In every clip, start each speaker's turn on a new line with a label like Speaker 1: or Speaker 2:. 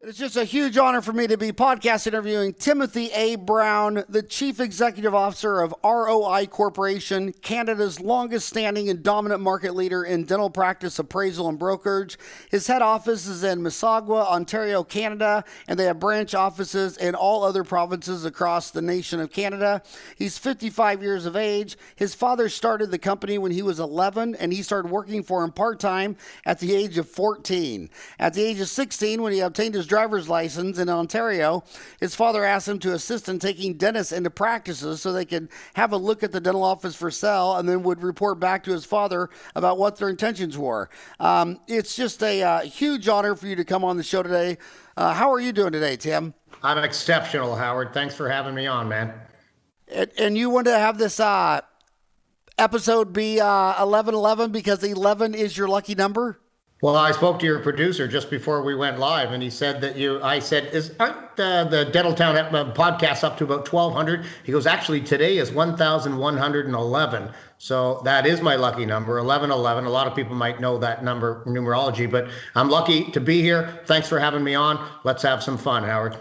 Speaker 1: It's just a huge honor for me to be podcast interviewing Timothy A. Brown, the Chief Executive Officer of ROI Corporation, Canada's longest standing and dominant market leader in dental practice, appraisal, and brokerage. His head office is in Mississauga, Ontario, Canada, and they have branch offices in all other provinces across the nation of Canada. He's 55 years of age. His father started the company when he was 11, and he started working for him part-time at the age of 14. At the age of 16, when he obtained his driver's license in Ontario, his father asked him to assist in taking dentists into practices so they could have a look at the dental office for sale and then would report back to his father about what their intentions were. It's just a huge honor for you to come on the show today. How are you doing today, Tim?
Speaker 2: I'm exceptional, Howard. Thanks for having me on, man.
Speaker 1: And you wanted to have this episode be 1111 because 11 is your lucky number?
Speaker 2: Well, I spoke to your producer just before we went live, and he said that aren't the Dental Town podcasts up to about 1,200? He goes, actually, today is 1,111. So that is my lucky number, 1111. A lot of people might know that number numerology, but I'm lucky to be here. Thanks for having me on. Let's have some fun, Howard.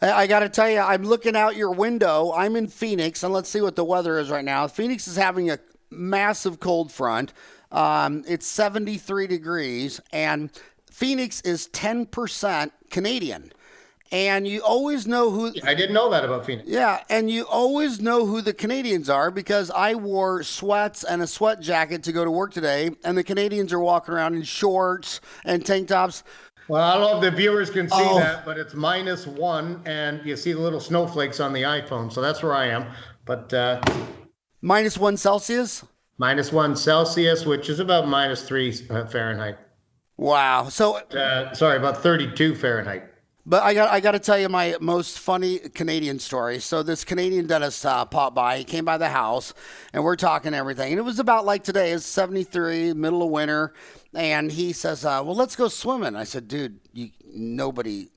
Speaker 1: I got to tell you, I'm looking out your window. I'm in Phoenix, and let's see what the weather is right now. Phoenix is having a massive cold front. It's 73 degrees, and Phoenix is 10% Canadian. And you always know who...
Speaker 2: I didn't know that about Phoenix.
Speaker 1: Yeah, and you always know who the Canadians are because I wore sweats and a sweat jacket to go to work today, and the Canadians are walking around in shorts and tank tops.
Speaker 2: Well, I don't know if the viewers can see that, but it's -1, and you see the little snowflakes on the iPhone, so that's where I am. But
Speaker 1: -1 Celsius?
Speaker 2: -1 Celsius, which is about -3 Fahrenheit.
Speaker 1: Wow. So
Speaker 2: sorry, about 32 Fahrenheit.
Speaker 1: But I got to tell you my most funny Canadian story. So this Canadian dentist popped by. He came by the house, and we're talking everything. And it was about like today. It's 73, middle of winter. And he says, well, let's go swimming. I said, dude, nobody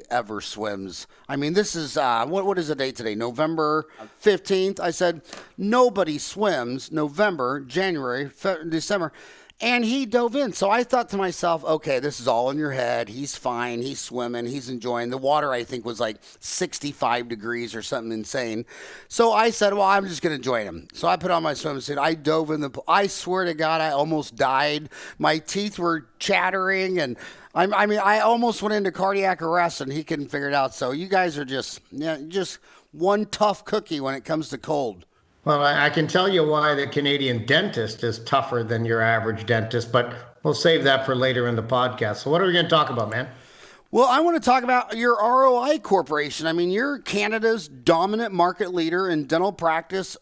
Speaker 1: ever swims. I mean, this is, what is the date today? November 15th. I said, nobody swims November, January, December. And he dove in. So I thought to myself, okay, this is all in your head. He's fine. He's swimming. He's enjoying. The water, I think, was like 65 degrees or something insane. So I said, well, I'm just going to join him. So I put on my swimsuit. I dove in the pool. I swear to God, I almost died. My teeth were chattering. And I almost went into cardiac arrest, and he couldn't figure it out. So you guys are just one tough cookie when it comes to cold.
Speaker 2: Well, I can tell you why the Canadian dentist is tougher than your average dentist, but we'll save that for later in the podcast. So what are we going to talk about, man?
Speaker 1: Well, I want to talk about your ROI Corporation. I mean, you're Canada's dominant market leader in dental practice,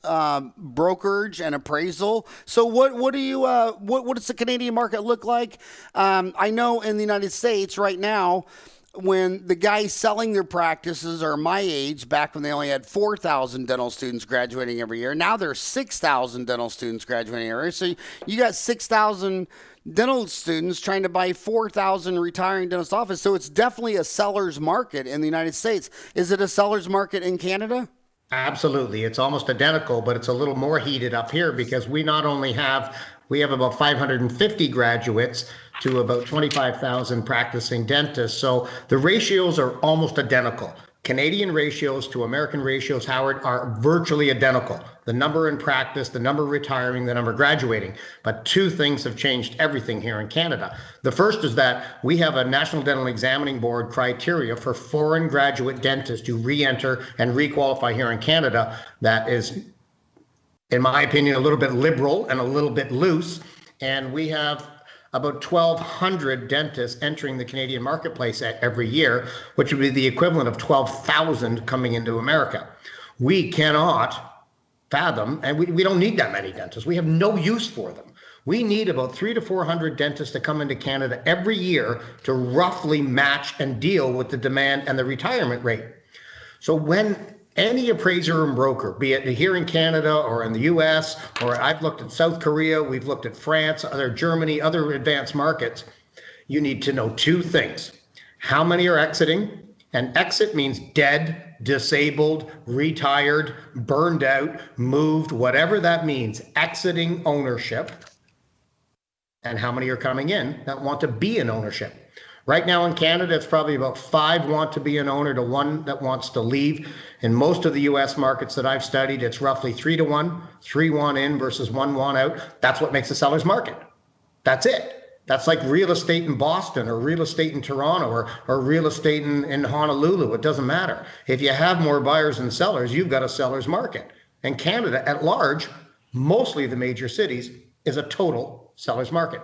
Speaker 1: brokerage, and appraisal. So what do you what does the Canadian market look like? I know in the United States right now, when the guys selling their practices are my age, back when they only had 4,000 dental students graduating every year, now there's 6,000 dental students graduating every year. So you got 6,000 dental students trying to buy 4,000 retiring dentist office. So it's definitely a seller's market in the United States. Is it a seller's market in Canada?
Speaker 2: Absolutely. It's almost identical, but it's a little more heated up here because we have about 550 graduates to about 25,000 practicing dentists. So the ratios are almost identical. Canadian ratios to American ratios, Howard, are virtually identical. The number in practice, the number retiring, the number graduating. But two things have changed everything here in Canada. The first is that we have a National Dental Examining Board criteria for foreign graduate dentists to re-enter and re-qualify here in Canada that is, in my opinion, a little bit liberal and a little bit loose. And we have about 1,200 dentists entering the Canadian marketplace every year, which would be the equivalent of 12,000 coming into America. We cannot fathom, and we don't need that many dentists. We have no use for them. We need about 300 to 400 dentists to come into Canada every year to roughly match and deal with the demand and the retirement rate. So when any appraiser and broker, be it here in Canada or in the US, or I've looked at South Korea, we've looked at France, Germany, other advanced markets, you need to know two things. How many are exiting? And exit means dead, disabled, retired, burned out, moved, whatever that means, exiting ownership. And how many are coming in that want to be in ownership? Right now in Canada, it's probably about 5 want to be an owner to 1 that wants to leave. In most of the US markets that I've studied, it's roughly 3 to 1, 3 want in versus 1 want out. That's what makes a seller's market. That's it. That's like real estate in Boston or real estate in Toronto or real estate in Honolulu. It doesn't matter. If you have more buyers than sellers, you've got a seller's market. And Canada at large, mostly the major cities, is a total seller's market.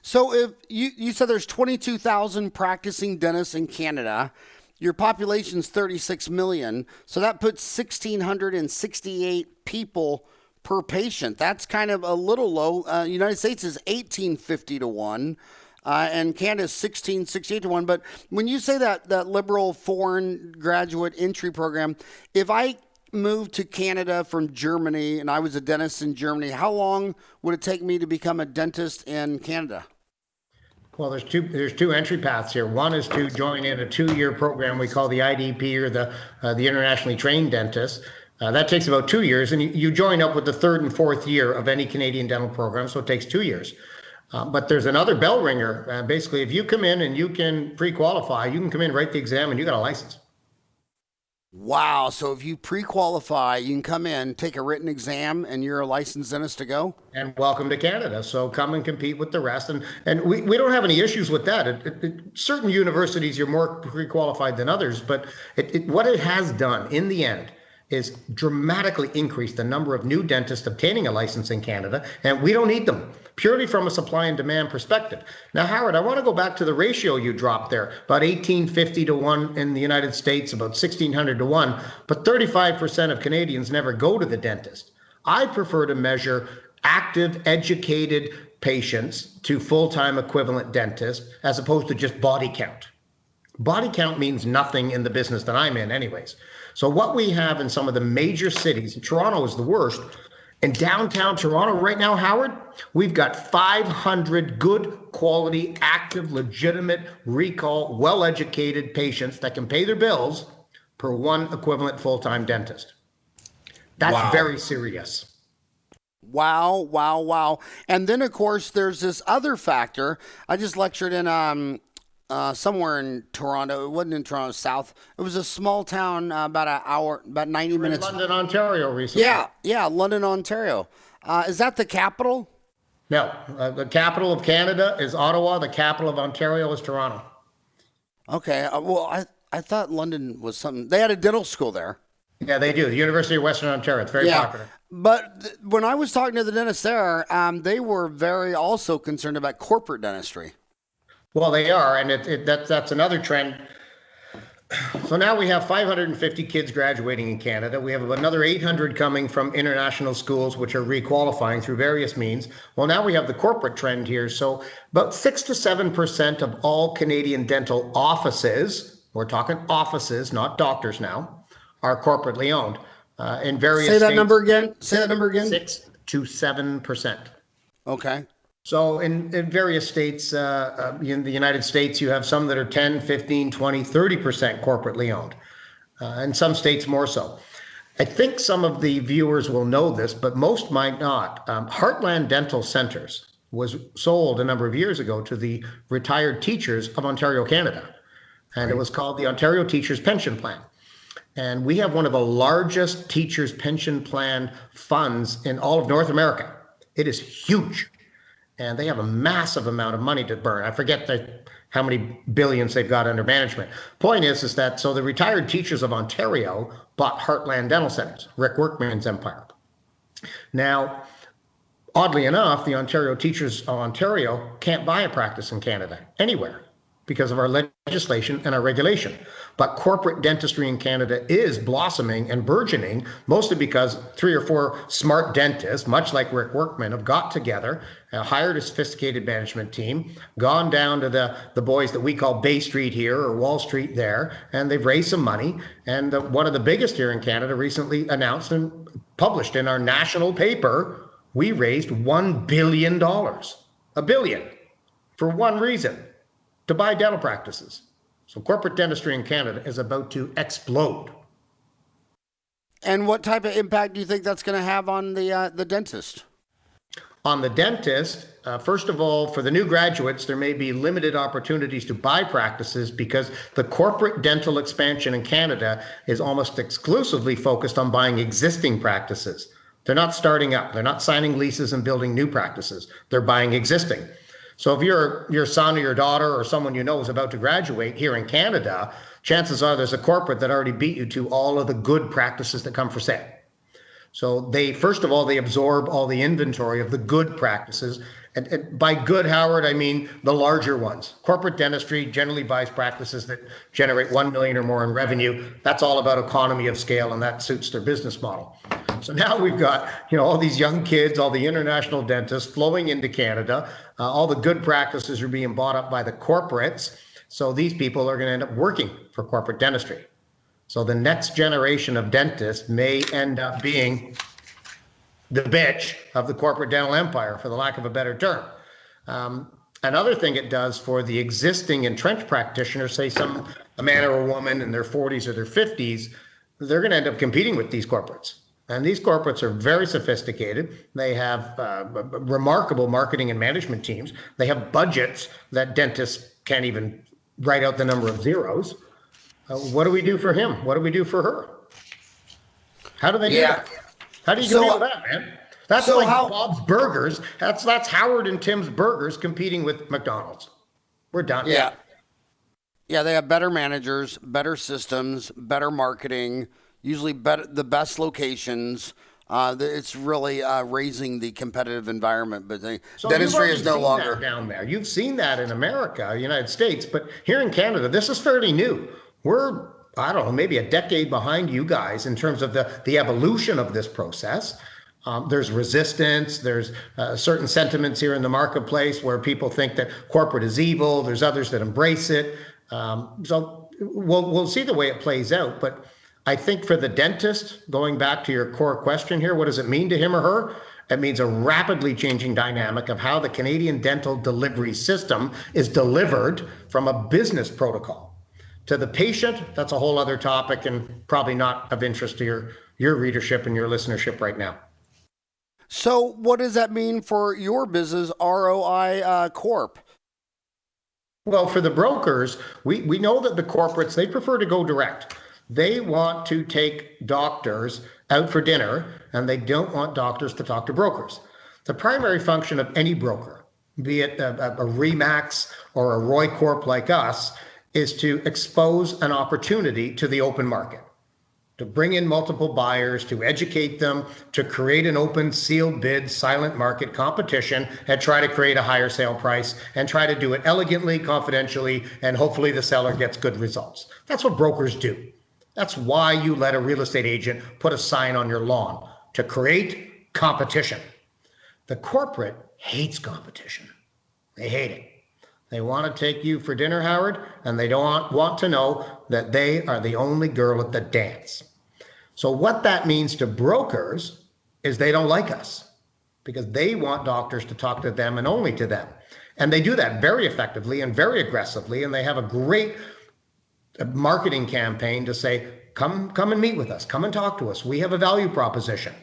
Speaker 1: So if you said there's 22,000 practicing dentists in Canada, your population's 36 million, so that puts 1,668 people per patient. That's kind of a little low. United States is 1,850 to 1, and Canada is 1,668 to 1. But when you say that liberal foreign graduate entry program, if I moved to Canada from Germany and I was a dentist in Germany, how long would it take me to become a dentist in Canada?
Speaker 2: Well, there's two entry paths here. One is to join in a 2-year program we call the IDP, or the internationally trained dentist. That takes about 2 years, and you join up with the 3rd and 4th year of any Canadian dental program, so it takes 2 years. But there's another bell ringer. Basically, if you come in and you can pre-qualify, you can come in, write the exam, and you got a license.
Speaker 1: Wow. So if you pre-qualify, you can come in, take a written exam, and you're a licensed dentist to go?
Speaker 2: And welcome to Canada. So come and compete with the rest. And we don't have any issues with that. Certain universities, you're more pre-qualified than others, but what it has done in the end is dramatically increase the number of new dentists obtaining a license in Canada, and we don't need them, purely from a supply and demand perspective. Now, Howard, I want to go back to the ratio you dropped there, about 1,850 to 1 in the United States, about 1,600 to 1, but 35% of Canadians never go to the dentist. I prefer to measure active, educated patients to full-time equivalent dentists as opposed to just body count. Body count means nothing in the business that I'm in anyways. So what we have in some of the major cities, Toronto is the worst. In downtown Toronto right now, Howard, we've got 500 good quality, active, legitimate, recall, well-educated patients that can pay their bills per 1 equivalent full-time dentist. That's very serious.
Speaker 1: Wow, wow, wow. And then, of course, there's this other factor. I just lectured in somewhere in Toronto. It wasn't in Toronto South. It was a small town, about an hour, about 90 minutes.
Speaker 2: London, Ontario recently.
Speaker 1: Yeah, London, Ontario. Is that the capital?
Speaker 2: No, the capital of Canada is Ottawa. The capital of Ontario is Toronto.
Speaker 1: Okay, well, I thought London was something. They had a dental school there.
Speaker 2: Yeah, they do. The University of Western Ontario. It's very popular.
Speaker 1: But when I was talking to the dentists there, they were very also concerned about corporate dentistry.
Speaker 2: Well, they are, and that's another trend. So now we have 550 kids graduating in Canada. We have another 800 coming from international schools, which are requalifying through various means. Well, now we have the corporate trend here. So about 6 to 7% of all Canadian dental offices, we're talking offices, not doctors now, are corporately owned. In various
Speaker 1: Say that
Speaker 2: states,
Speaker 1: number again. Say that number again.
Speaker 2: 6 to 7%.
Speaker 1: Okay.
Speaker 2: So in various states, in the United States, you have some that are 10, 15, 20, 30% corporately owned, and some states more so. I think some of the viewers will know this, but most might not. Heartland Dental Centers was sold a number of years ago to the retired teachers of Ontario, Canada, and it was called the Ontario Teachers Pension Plan. And we have one of the largest teachers pension plan funds in all of North America. It is huge. And they have a massive amount of money to burn. I forget how many billions they've got under management. Point is that, so the retired teachers of Ontario bought Heartland Dental Centers, Rick Workman's empire. Now, oddly enough, the Ontario teachers of Ontario can't buy a practice in Canada anywhere because of our legislation and our regulation. But corporate dentistry in Canada is blossoming and burgeoning, mostly because 3 or 4 smart dentists, much like Rick Workman, have got together, hired a sophisticated management team, gone down to the boys that we call Bay Street here or Wall Street there, and they've raised some money. And one of the biggest here in Canada recently announced and published in our national paper, we raised $1 billion, $1 billion, for one reason: to buy dental practices. So corporate dentistry in Canada is about to explode.
Speaker 1: And what type of impact do you think that's going to have on the dentist?
Speaker 2: On the dentist, first of all, for the new graduates, there may be limited opportunities to buy practices because the corporate dental expansion in Canada is almost exclusively focused on buying existing practices. They're not starting up. They're not signing leases and building new practices. They're buying existing. So if your son or your daughter or someone you know is about to graduate here in Canada, chances are there's a corporate that already beat you to all of the good practices that come for sale. So they, first of all, they absorb all the inventory of the good practices. And by good, Howard, I mean the larger ones. Corporate dentistry generally buys practices that generate 1 million or more in revenue. That's all about economy of scale, and that suits their business model. So now we've got, all these young kids, all the international dentists flowing into Canada. All the good practices are being bought up by the corporates. So these people are going to end up working for corporate dentistry. So the next generation of dentists may end up being the bitch of the corporate dental empire, for the lack of a better term. Another thing it does for the existing entrenched practitioners, say a man or a woman in their 40s or their 50s, they're going to end up competing with these corporates. And these corporates are very sophisticated. They have remarkable marketing and management teams. They have budgets that dentists can't even write out the number of zeros. What do we do for him? What do we do for her? How do they do that? How do you compete with that, man? That's like Bob's Burgers. That's Howard and Tim's Burgers competing with McDonald's. We're done.
Speaker 1: Yeah. Yeah, they have better managers, better systems, better marketing, usually the best locations. It's really raising the competitive environment, but dentistry is no longer
Speaker 2: down there. You've seen that in America, United States, but here in Canada, this is fairly new. We're, I don't know, maybe a decade behind you guys in terms of the evolution of this process. There's resistance. There's certain sentiments here in the marketplace where people think that corporate is evil. There's others that embrace it. So we'll see the way it plays out. But I think for the dentist, going back to your core question here, what does it mean to him or her? It means a rapidly changing dynamic of how the Canadian dental delivery system is delivered from a business protocol. To the patient, that's a whole other topic and probably not of interest to your readership and your listenership right now.
Speaker 1: So what does that mean for your business, ROI Corp?
Speaker 2: Well, for the brokers, we know that the corporates, they prefer to go direct. They want to take doctors out for dinner, and they don't want doctors to talk to brokers. The primary function of any broker, be it a Remax or a Roy Corp like us, is to expose an opportunity to the open market, to bring in multiple buyers, to educate them, to create an open, sealed bid, silent market competition, and try to create a higher sale price, and try to do it elegantly, confidentially, and hopefully the seller gets good results. That's what brokers do. That's why you let a real estate agent put a sign on your lawn, to create competition. The corporate hates competition. They hate it. They want to take you for dinner, Howard, and they don't want to know that they are the only girl at the dance. So what that means to brokers is they don't like us because they want doctors to talk to them and only to them. And they do that very effectively and very aggressively, and they have a great marketing campaign to say, come and meet with us, come and talk to us. We have a value proposition.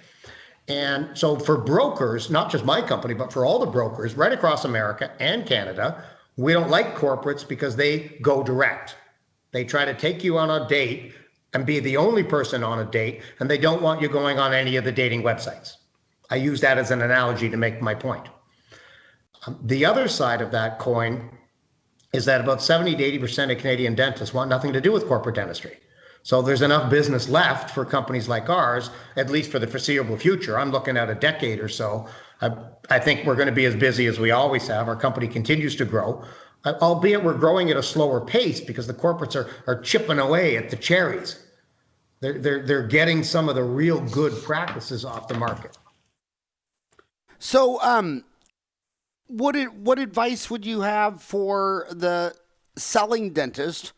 Speaker 2: And so for brokers, not just my company, but for all the brokers right across America and Canada, we don't like corporates because they go direct. They try to take you on a date and be the only person on a date, and they don't want you going on any of the dating websites. I use that as an analogy to make my point. The other side of that coin is that about 70 to 80% of Canadian dentists want nothing to do with corporate dentistry. So there's enough business left for companies like ours, at least for the foreseeable future. I'm looking at a decade or so. I think we're going to be as busy as we always have. Our company continues to grow, albeit we're growing at a slower pace because the corporates are chipping away at the cherries. They're getting some of the real good practices off the market.
Speaker 1: So, what advice would you have for the selling dentist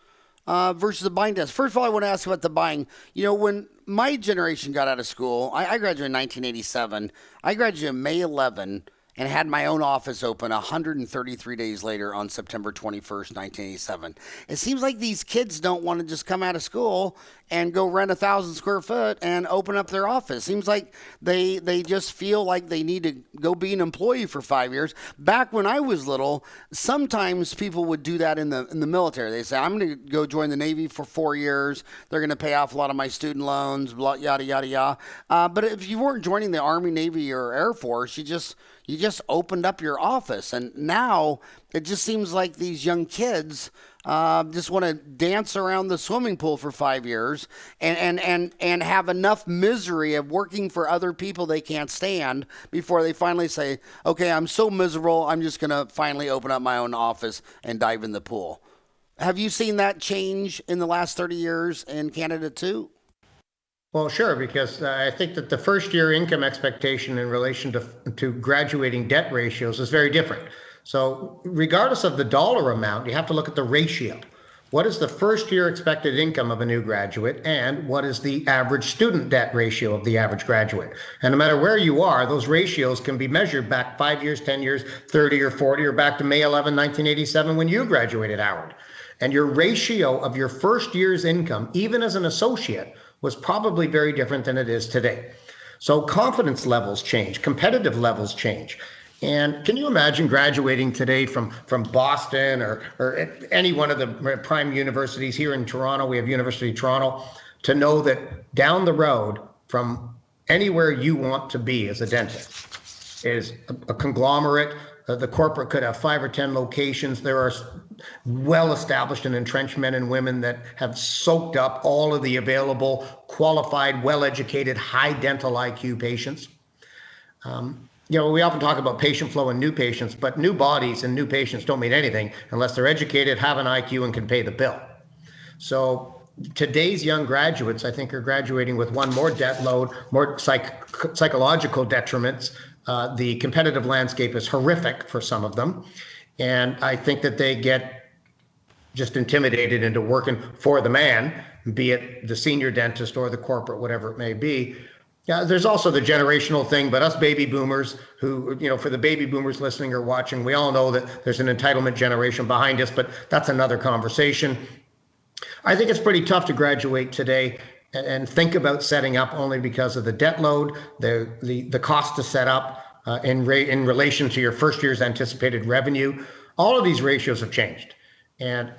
Speaker 1: versus the buying dentist? First of all, I want to ask about the buying. When my generation got out of school, I graduated in 1987. I graduated May 11, and had my own office open 133 days later on September 21st, 1987. It seems like these kids don't want to just come out of school and go rent 1,000 square foot and open up their office. Seems like they just feel like they need to go be an employee for 5 years. Back when I was little, sometimes people would do that in the military. They say, I'm going to go join the Navy for 4 years. They're going to pay off a lot of my student loans, blah, yada, yada, yada. But if you weren't joining the Army, Navy, or Air Force, you just opened up your office. And now it just seems like these young kids just want to dance around the swimming pool for 5 years and have enough misery of working for other people they can't stand before they finally say, okay, I'm so miserable, I'm just going to finally open up my own office and dive in the pool. Have you seen that change in the last 30 years in Canada too?
Speaker 2: Well, sure, because I think that the first year income expectation in relation to graduating debt ratios is very different. So regardless of the dollar amount, you have to look at the ratio. What is the first year expected income of a new graduate, and what is the average student debt ratio of the average graduate? And no matter where you are, those ratios can be measured back 5 years, 10 years, 30 or 40, or back to May 11, 1987 when you graduated, Howard. And your ratio of your first year's income, even as an associate, was probably very different than it is today. So confidence levels change, competitive levels change. And can you imagine graduating today from Boston or any one of the prime universities here in Toronto? We have University of Toronto, to know that down the road from anywhere you want to be as a dentist is a conglomerate. The corporate could have 5 or 10 locations. There are well-established and entrenched men and women that have soaked up all of the available, qualified, well-educated, high dental IQ patients. We often talk about patient flow and new patients, but new bodies and new patients don't mean anything unless they're educated, have an IQ, and can pay the bill. So today's young graduates, I think, are graduating with more debt load, more psychological detriments. The competitive landscape is horrific for some of them. And I think that they get just intimidated into working for the man, be it the senior dentist or the corporate, whatever it may be. Yeah, there's also the generational thing, but us baby boomers who, for the baby boomers listening or watching, we all know that there's an entitlement generation behind us, but that's another conversation. I think it's pretty tough to graduate today and think about setting up only because of the debt load, the cost to set up in relation to your first year's anticipated revenue. All of these ratios have changed. And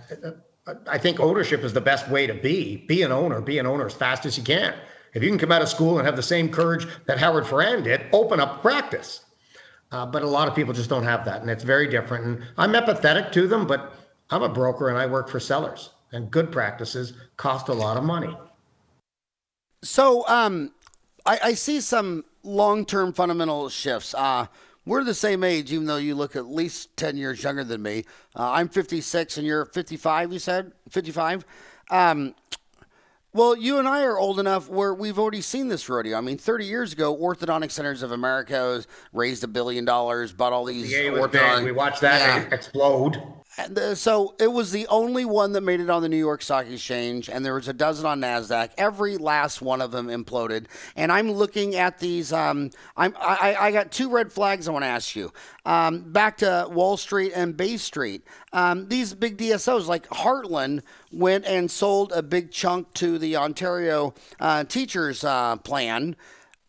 Speaker 2: I think ownership is the best way to be an owner as fast as you can. If you can come out of school and have the same courage that Howard Farran did, open up practice. But a lot of people just don't have that, and it's very different. And I'm empathetic to them, but I'm a broker and I work for sellers, and good practices cost a lot of money.
Speaker 1: So I see some long-term fundamental shifts. We're the same age, even though you look at least 10 years younger than me. I'm 56 and you're 55, you said? 55? Well, you and I are old enough where we've already seen this rodeo. I mean, 30 years ago, Orthodontic Centers of America raised $1 billion, bought all these.
Speaker 2: Yeah, it was big. We watched that explode.
Speaker 1: So it was the only one that made it on the New York Stock Exchange, and there was a dozen on NASDAQ. Every last one of them imploded. And I'm looking at these. I got 2 red flags I want to ask you. Back to Wall Street and Bay Street. These big DSOs like Heartland went and sold a big chunk to the Ontario teachers plan.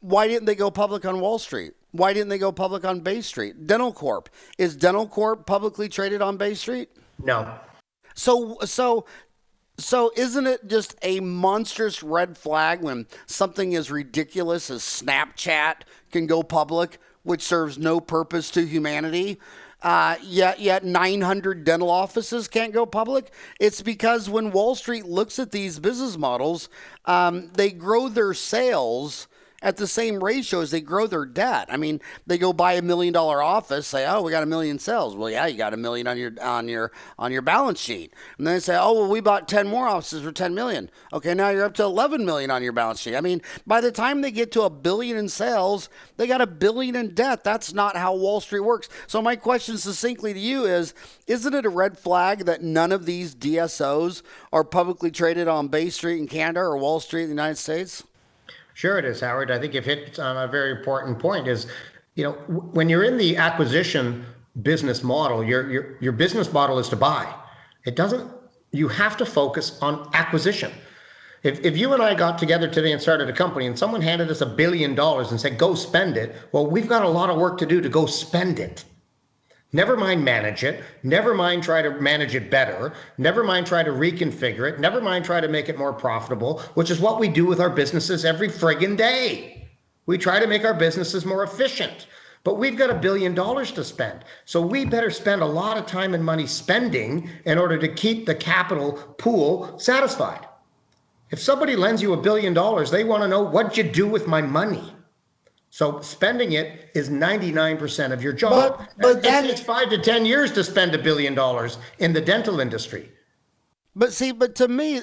Speaker 1: Why didn't they go public on Wall Street? Why didn't they go public on Bay Street? Dental Corp. Is Dental Corp publicly traded on Bay Street?
Speaker 2: No.
Speaker 1: So isn't it just a monstrous red flag when something as ridiculous as Snapchat can go public, which serves no purpose to humanity? Yet 900 dental offices can't go public? It's because when Wall Street looks at these business models, they grow their sales at the same ratio as they grow their debt. I mean, they go buy $1 million office, say, "Oh, we got 1 million sales." Well, yeah, you got 1 million on your balance sheet. And then they say, "Oh, well, we bought 10 more offices for 10 million." Okay, now you're up to 11 million on your balance sheet. I mean, by the time they get to $1 billion in sales, they got $1 billion in debt. That's not how Wall Street works. So my question succinctly to you is, isn't it a red flag that none of these DSOs are publicly traded on Bay Street in Canada or Wall Street in the United States?
Speaker 2: Sure it is, Howard. I think you've hit on a very important point is When you're in the acquisition business model, your business model is to buy. It doesn't. You have to focus on acquisition. If you and I got together today and started a company and someone handed us $1 billion and said, go spend it, well, we've got a lot of work to do to go spend it. Never mind manage it. Never mind try to manage it better. Never mind try to reconfigure it. Never mind try to make it more profitable, which is what we do with our businesses every friggin' day. We try to make our businesses more efficient. But we've got $1 billion to spend. So we better spend a lot of time and money spending in order to keep the capital pool satisfied. If somebody lends you $1 billion, they want to know, what'd you do with my money? So spending it is 99% of your job. But that takes 5 to 10 years to spend $1 billion in the dental industry.
Speaker 1: But to me,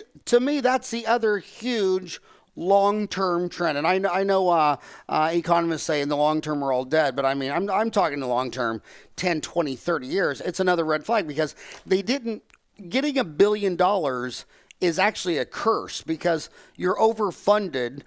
Speaker 1: that's the other huge long-term trend. And I know economists say in the long term we're all dead, but I mean, I'm talking the long term, 10, 20, 30 years. It's another red flag because getting $1 billion is actually a curse because you're overfunded.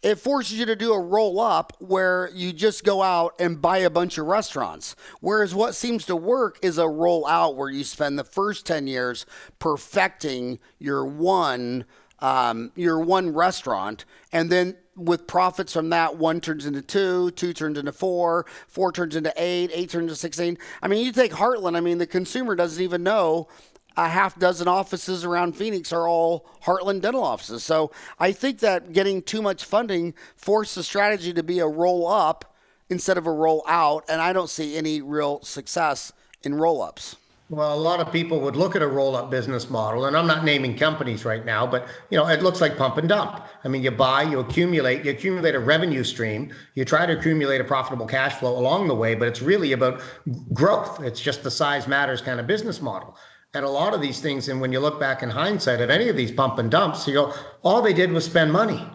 Speaker 1: It forces you to do a roll up where you just go out and buy a bunch of restaurants. Whereas what seems to work is a roll out where you spend the first 10 years perfecting your one restaurant, and then with profits from that, 1 turns into 2, 2 turns into 4, 4 turns into 8, 8 turns into 16. I mean, you take Heartland. I mean, the consumer doesn't even know a half dozen offices around Phoenix are all Heartland dental offices. So I think that getting too much funding forced the strategy to be a roll up instead of a roll out. And I don't see any real success in roll ups.
Speaker 2: Well, a lot of people would look at a roll-up business model, and I'm not naming companies right now, but it looks like pump and dump. I mean, you buy, you accumulate a revenue stream, you try to accumulate a profitable cash flow along the way, but it's really about growth. It's just the size matters kind of business model. And a lot of these things, and when you look back in hindsight at any of these pump and dumps, you go, all they did was spend money.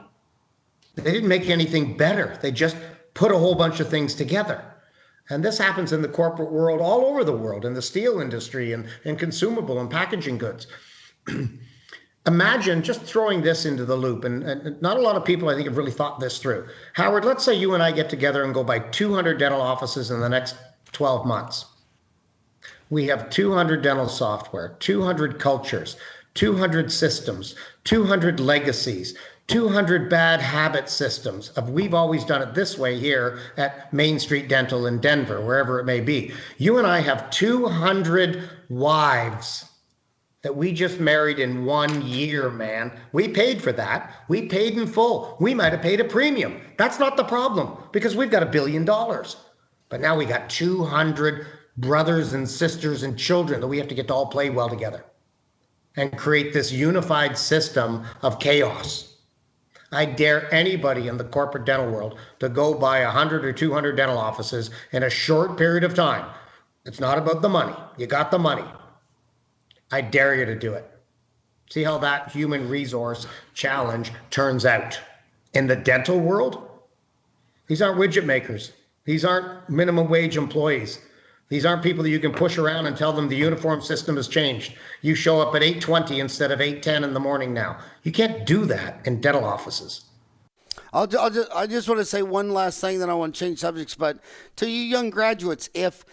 Speaker 2: They didn't make anything better. They just put a whole bunch of things together. And this happens in the corporate world all over the world, in the steel industry and consumable and packaging goods. Imagine just throwing this into the loop, and not a lot of people, I think, have really thought this through. Howard, let's say you and I get together and go buy 200 dental offices in the next 12 months. We have 200 dental software, 200 cultures, 200 systems, 200 legacies, 200 bad habit systems of we've always done it this way here at Main Street Dental in Denver, wherever it may be. You and I have 200 wives that we just married in 1 year, man. We paid for that. We paid in full. We might have paid a premium. That's not the problem because we've got $1 billion. But now we got 200 brothers and sisters and children that we have to get to all play well together and create this unified system of chaos. I dare anybody in the corporate dental world to go buy 100 or 200 dental offices in a short period of time. It's not about the money. You got the money. I dare you to do it. See how that human resource challenge turns out. In the dental world, these aren't widget makers. These aren't minimum wage employees. These aren't people that you can push around and tell them the uniform system has changed. You show up at 8:20 instead of 8:10 in the morning now. You can't do that in dental offices.
Speaker 1: I just want to say one last thing, then I want to change subjects. But to you young graduates, if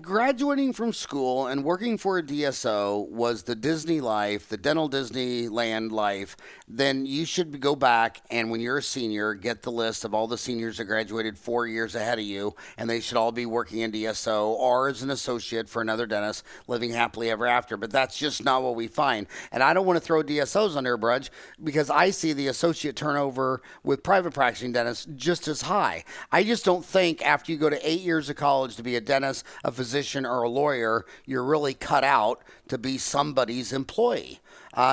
Speaker 1: graduating from school and working for a DSO was the Disney life, the dental Disneyland life, then you should go back and when you're a senior, get the list of all the seniors that graduated 4 years ahead of you, and they should all be working in DSO or as an associate for another dentist, living happily ever after. But that's just not what we find. And I don't want to throw DSOs under a bridge because I see the associate turnover with private practicing dentists just as high. I just don't think after you go to 8 years of college to be a dentist, a physician, or a lawyer, you're really cut out to be somebody's employee.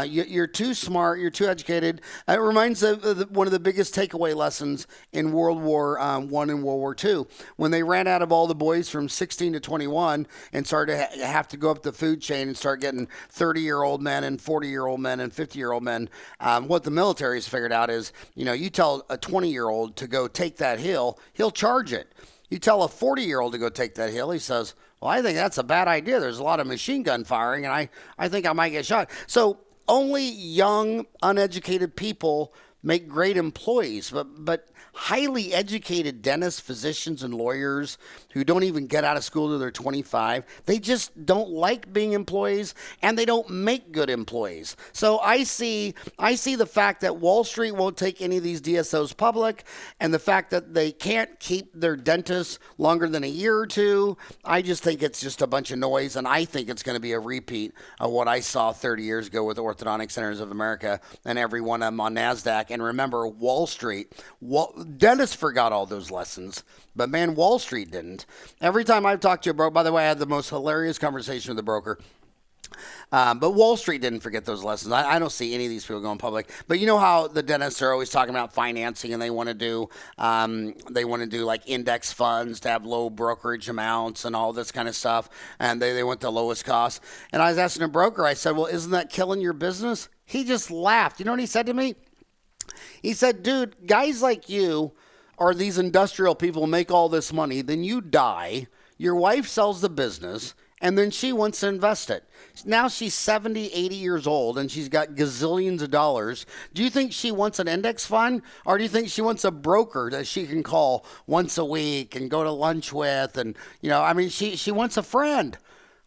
Speaker 1: You're too smart. You're too educated. It reminds me of one of the biggest takeaway lessons in World War I and World War II, when they ran out of all the boys from 16 to 21 and started to have to go up the food chain and start getting 30-year-old men and 40-year-old men and 50-year-old men. What the military has figured out is, you tell a 20-year-old to go take that hill, he'll charge it. You tell a 40-year-old to go take that hill, he says, well, I think that's a bad idea. There's a lot of machine gun firing, and I think I might get shot. So only young, uneducated people make great employees, but highly educated dentists, physicians, and lawyers who don't even get out of school till they're 25, they just don't like being employees, and they don't make good employees. So I see the fact that Wall Street won't take any of these DSOs public, and the fact that they can't keep their dentists longer than a year or two. I just think it's just a bunch of noise, and I think it's going to be a repeat of what I saw 30 years ago with Orthodontic Centers of America and every one of them on NASDAQ. And remember, Wall Street, dentists forgot all those lessons, but man, Wall Street didn't. Every time I've talked to a broker, by the way, I had the most hilarious conversation with the broker. But Wall Street didn't forget those lessons. I don't see any of these people going public. But you know how the dentists are always talking about financing, and they want to do like index funds to have low brokerage amounts and all this kind of stuff. And they want the lowest cost. And I was asking a broker, I said, well, isn't that killing your business? He just laughed. You know what he said to me? He said, dude, guys like you or these industrial people make all this money, then you die, your wife sells the business, and then she wants to invest it. Now she's 70, 80 years old, and she's got gazillions of dollars. Do you think she wants an index fund, or do you think she wants a broker that she can call once a week and go to lunch with? And, she wants a friend.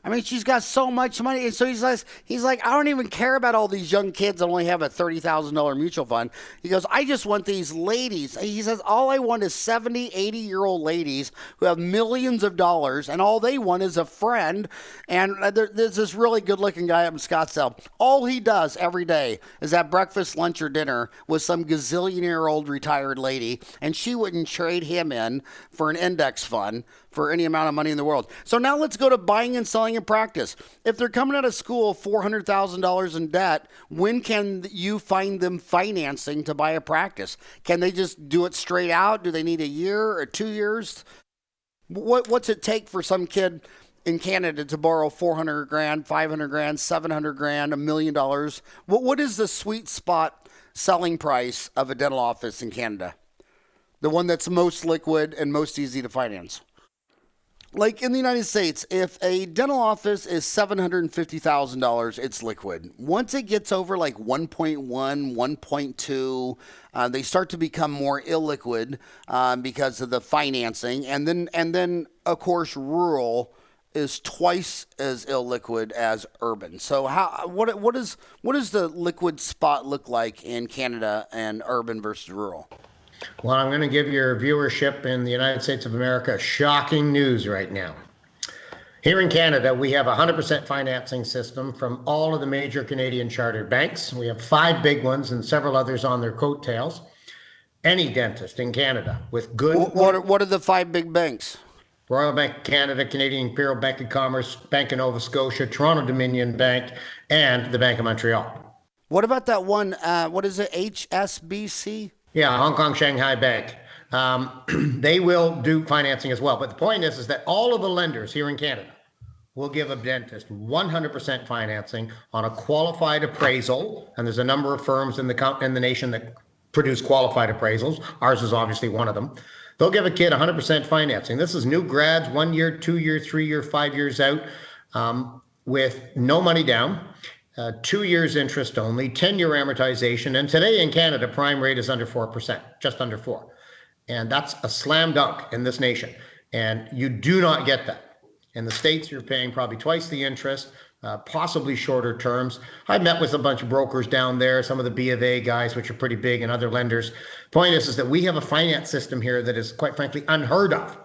Speaker 1: I mean, she's got so much money. And so he's like, I don't even care about all these young kids that only have a $30,000 mutual fund. He goes, I just want these ladies. He says, all I want is 70, 80-year-old ladies who have millions of dollars, and all they want is a friend. And there's this really good-looking guy up in Scottsdale. All he does every day is have breakfast, lunch, or dinner with some gazillion-year-old retired lady, and she wouldn't trade him in for an index fund for any amount of money in the world. So now let's go to buying and selling a practice. If they're coming out of school $400,000 in debt, when can you find them financing to buy a practice? Can they just do it straight out? Do they need a year or 2 years? What's it take for some kid in Canada to borrow $400,000, $500,000, $700,000, $1 million? What is the sweet spot selling price of a dental office in Canada? The one that's most liquid and most easy to finance. Like in the United States, if a dental office is $750,000, it's liquid. Once it gets over like 1.1, 1.2, they start to become more illiquid because of the financing. And then of course, rural is twice as illiquid as urban. So what does the liquid spot look like in Canada and urban versus rural?
Speaker 2: Well, I'm going to give your viewership in the United States of America shocking news right now. Here in Canada, we have a 100% financing system from all of the major Canadian chartered banks. We have 5 big ones and several others on their coattails. Any dentist in Canada with good...
Speaker 1: What are the 5 big banks?
Speaker 2: Royal Bank of Canada, Canadian Imperial Bank of Commerce, Bank of Nova Scotia, Toronto Dominion Bank, and the Bank of Montreal.
Speaker 1: What about that one, what is it, HSBC?
Speaker 2: Yeah, Hong Kong Shanghai Bank. They will do financing as well. But the point is that all of the lenders here in Canada will give a dentist 100% financing on a qualified appraisal. And there's a number of firms in the nation that produce qualified appraisals. Ours is obviously one of them. They'll give a kid 100% financing. This is new grads, 1 year, 2 year, 3 year, 5 years out, with no money down. 2 years interest only, 10-year amortization. And today in Canada, prime rate is under 4%, just under 4. And that's a slam dunk in this nation. And you do not get that. In the States, you're paying probably twice the interest, possibly shorter terms. I met with a bunch of brokers down there, some of the B of A guys, which are pretty big, and other lenders. Point is that we have a finance system here that is, quite frankly, unheard of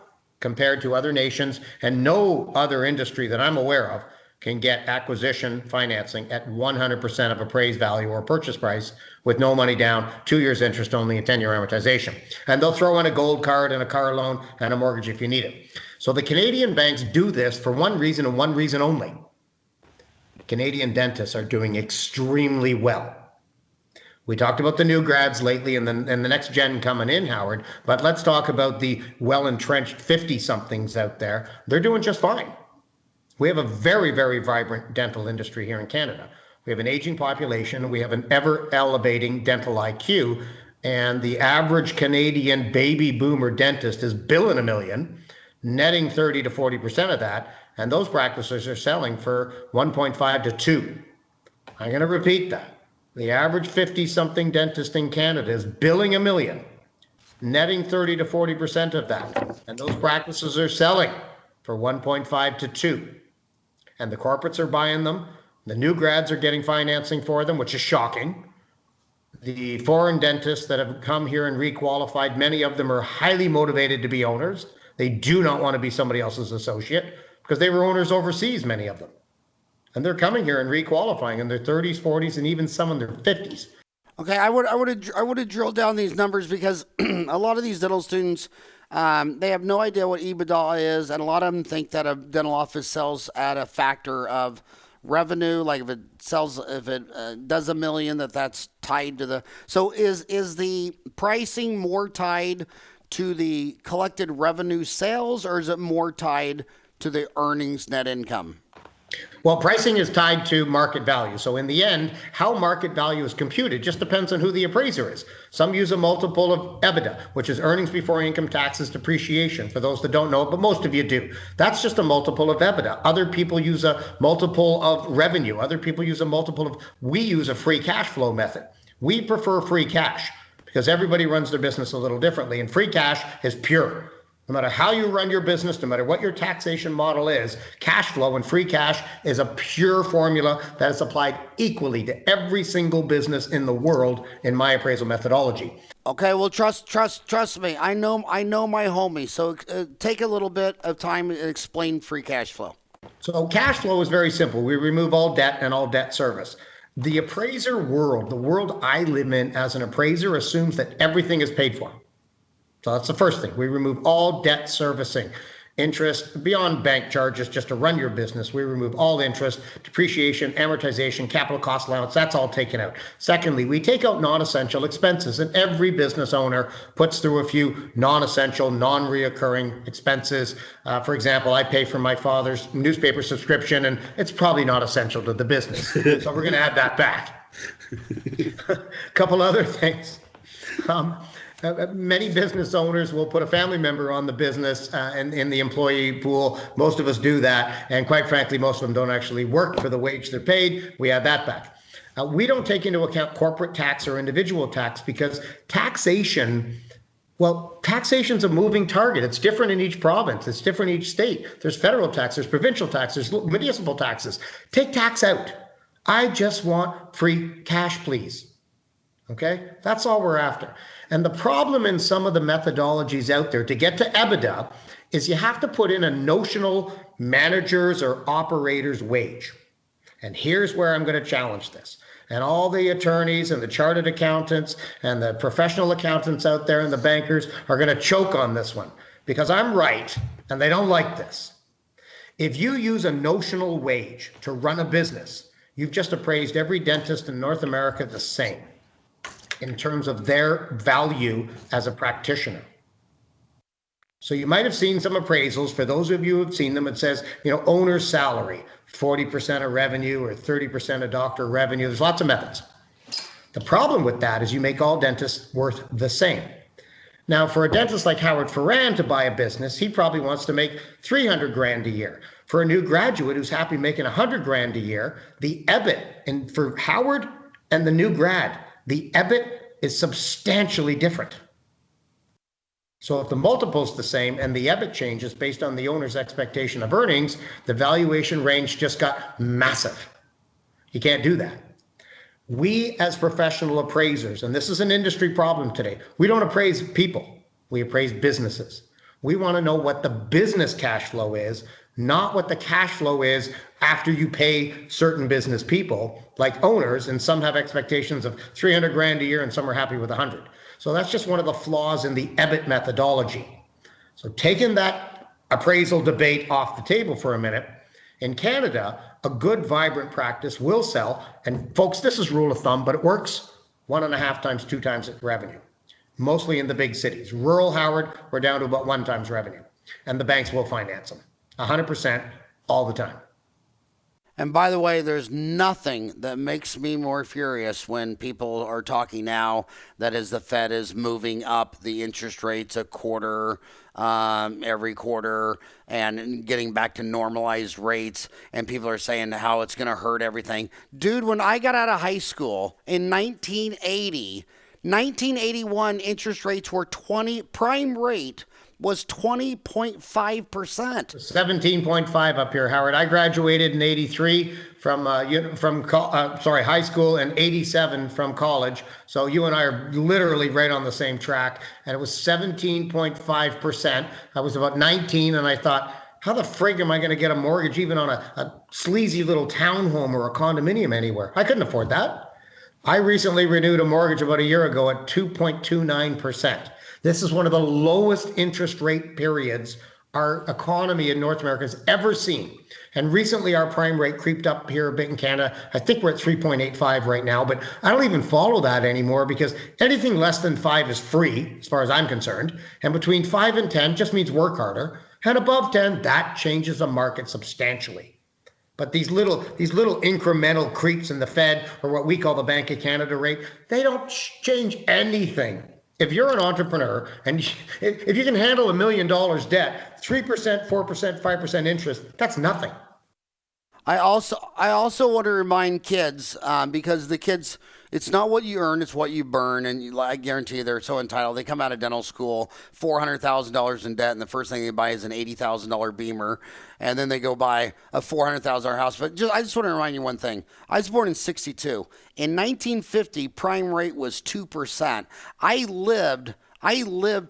Speaker 2: compared to other nations, and no other industry that I'm aware of can get acquisition financing at 100% of appraised value or purchase price with no money down, 2 years interest only, and 10-year amortization. And they'll throw in a gold card and a car loan and a mortgage if you need it. So the Canadian banks do this for one reason and one reason only. Canadian dentists are doing extremely well. We talked about the new grads lately and the next gen coming in, Howard, but let's talk about the well-entrenched 50-somethings out there. They're doing just fine. We have a very, very vibrant dental industry here in Canada. We have an aging population. We have an ever-elevating dental IQ. And the average Canadian baby boomer dentist is billing $1 million, netting 30 to 40% of that. And those practices are selling for 1.5 to 2. I'm going to repeat that. The average 50-something dentist in Canada is billing $1 million, netting 30 to 40% of that. And those practices are selling for 1.5 to 2. And the corporates are buying them. The new grads are getting financing for them, which is shocking. The foreign dentists that have come here and requalified, many of them are highly motivated to be owners. They do not want to be somebody else's associate because they were owners overseas, many of them. And they're coming here and requalifying in their 30s, 40s, and even some in their 50s.
Speaker 1: Okay, I would have drilled down these numbers because a lot of these dental students, they have no idea what EBITDA is, and a lot of them think that a dental office sells at a factor of revenue. Like if it does $1 million, that's tied to the. So is the pricing more tied to the collected revenue sales, or is it more tied to the earnings net income?
Speaker 2: Well, pricing is tied to market value. So in the end, how market value is computed just depends on who the appraiser is. Some use a multiple of EBITDA, which is earnings before income taxes depreciation, for those that don't know it, but most of you do. That's just a multiple of EBITDA. Other people use a multiple of revenue. Other people use a multiple of, we use a free cash flow method. We prefer free cash because everybody runs their business a little differently, and free cash is pure. No matter how you run your business, no matter what your taxation model is, cash flow and free cash is a pure formula that is applied equally to every single business in the world in my appraisal methodology.
Speaker 1: Okay, well, trust me. I know my homie. So take a little bit of time and explain free cash flow.
Speaker 2: So cash flow is very simple. We remove all debt and all debt service. The appraiser world, the world I live in as an appraiser, assumes that everything is paid for. So that's the first thing. We remove all debt servicing, interest beyond bank charges just to run your business. We remove all interest, depreciation, amortization, capital cost allowance. That's all taken out. Secondly, we take out non-essential expenses, and every business owner puts through a few non-essential, non-reoccurring expenses. For example, I pay for my father's newspaper subscription, and it's probably not essential to the business. So we're going to add that back. A couple other things. Many business owners will put a family member on the business and in the employee pool. Most of us do that. And quite frankly, most of them don't actually work for the wage they're paid. We add that back. We don't take into account corporate tax or individual tax because taxation's a moving target. It's different in each province. It's different in each state. There's federal tax, there's provincial tax, there's municipal taxes. Take tax out. I just want free cash, please. Okay, that's all we're after. And the problem in some of the methodologies out there to get to EBITDA is you have to put in a notional manager's or operator's wage. And here's where I'm going to challenge this. And all the attorneys and the chartered accountants and the professional accountants out there and the bankers are going to choke on this one because I'm right and they don't like this. If you use a notional wage to run a business, you've just appraised every dentist in North America the same in terms of their value as a practitioner. So you might have seen some appraisals. For those of you who have seen them, it says, owner's salary, 40% of revenue or 30% of doctor revenue. There's lots of methods. The problem with that is you make all dentists worth the same. Now, for a dentist like Howard Farran to buy a business, he probably wants to make $300,000 a year. For a new graduate who's happy making $100,000 a year, the EBIT, and for Howard and the new grad, the EBIT is substantially different. So if the multiple is the same and the EBIT changes based on the owner's expectation of earnings, the valuation range just got massive. You can't do that. We as professional appraisers, and this is an industry problem today, we don't appraise people, we appraise businesses. We want to know what the business cash flow is, not what the cash flow is after you pay certain business people like owners, and some have expectations of $300,000 a year and some are happy with 100. So that's just one of the flaws in the EBIT methodology. So taking that appraisal debate off the table for a minute, in Canada, a good vibrant practice will sell, and folks, this is rule of thumb, but it works 1.5 times, 2 times revenue, mostly in the big cities. Rural Howard, we're down to about 1 times revenue, and the banks will finance them. 100% all the time.
Speaker 1: And by the way, there's nothing that makes me more furious when people are talking now that is the Fed is moving up the interest rates a quarter every quarter and getting back to normalized rates. And people are saying how it's going to hurt everything. Dude, when I got out of high school in 1981, interest rates were 20, prime rate was 20.5%.
Speaker 2: 17.5 up here, Howard. I graduated in 83 from high school, and 87 from college. So you and I are literally right on the same track. And it was 17.5%. I was about 19, and I thought, how the frig am I going to get a mortgage even on a sleazy little townhome or a condominium anywhere? I couldn't afford that. I recently renewed a mortgage about a year ago at 2.29%. This is one of the lowest interest rate periods our economy in North America has ever seen. And recently our prime rate creeped up here a bit in Canada. I think we're at 3.85 right now, but I don't even follow that anymore because anything less than 5 is free, as far as I'm concerned. And between 5 and 10 just means work harder. And above 10, that changes the market substantially. But these little incremental creeps in the Fed, or what we call the Bank of Canada rate, they don't change anything. If you're an entrepreneur and if you can handle $1 million debt, 3%, 4%, 5% interest, that's nothing.
Speaker 1: I also want to remind kids because the kids, it's not what you earn, it's what you burn, and I guarantee you they're so entitled. They come out of dental school, $400,000 in debt, and the first thing they buy is an $80,000 Beamer, and then they go buy a $400,000 house. But I just want to remind you one thing. I was born in '62. In 1950, prime rate was 2%. I lived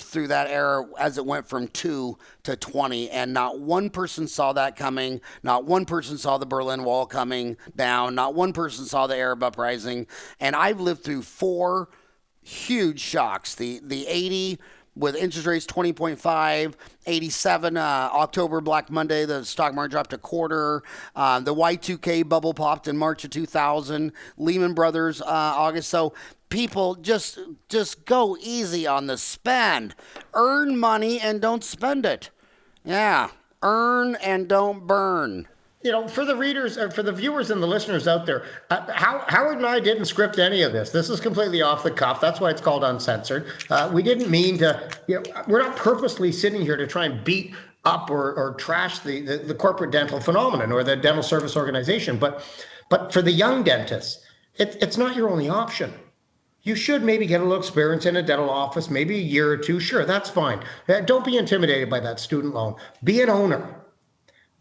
Speaker 1: through that era as it went from 2 to 20, and not one person saw that coming. Not one person saw the Berlin Wall coming down. Not one person saw the Arab uprising. And I've lived through 4 huge shocks. The 80 with interest rates 20.5, 87 October Black Monday, the stock market dropped a quarter. The Y2K bubble popped in March of 2000. Lehman Brothers August. So people just go easy on the spend. Earn money and don't spend it. Yeah, earn and don't burn.
Speaker 2: For the readers, or for the viewers and the listeners out there, Howard and I didn't script any of this. This is completely off the cuff. That's why it's called Uncensored. We didn't mean to, we're not purposely sitting here to try and beat up or trash the corporate dental phenomenon or the dental service organization. But for the young dentists, it's not your only option. You should maybe get a little experience in a dental office, maybe a year or two. Sure, that's fine. Don't be intimidated by that student loan. Be an owner.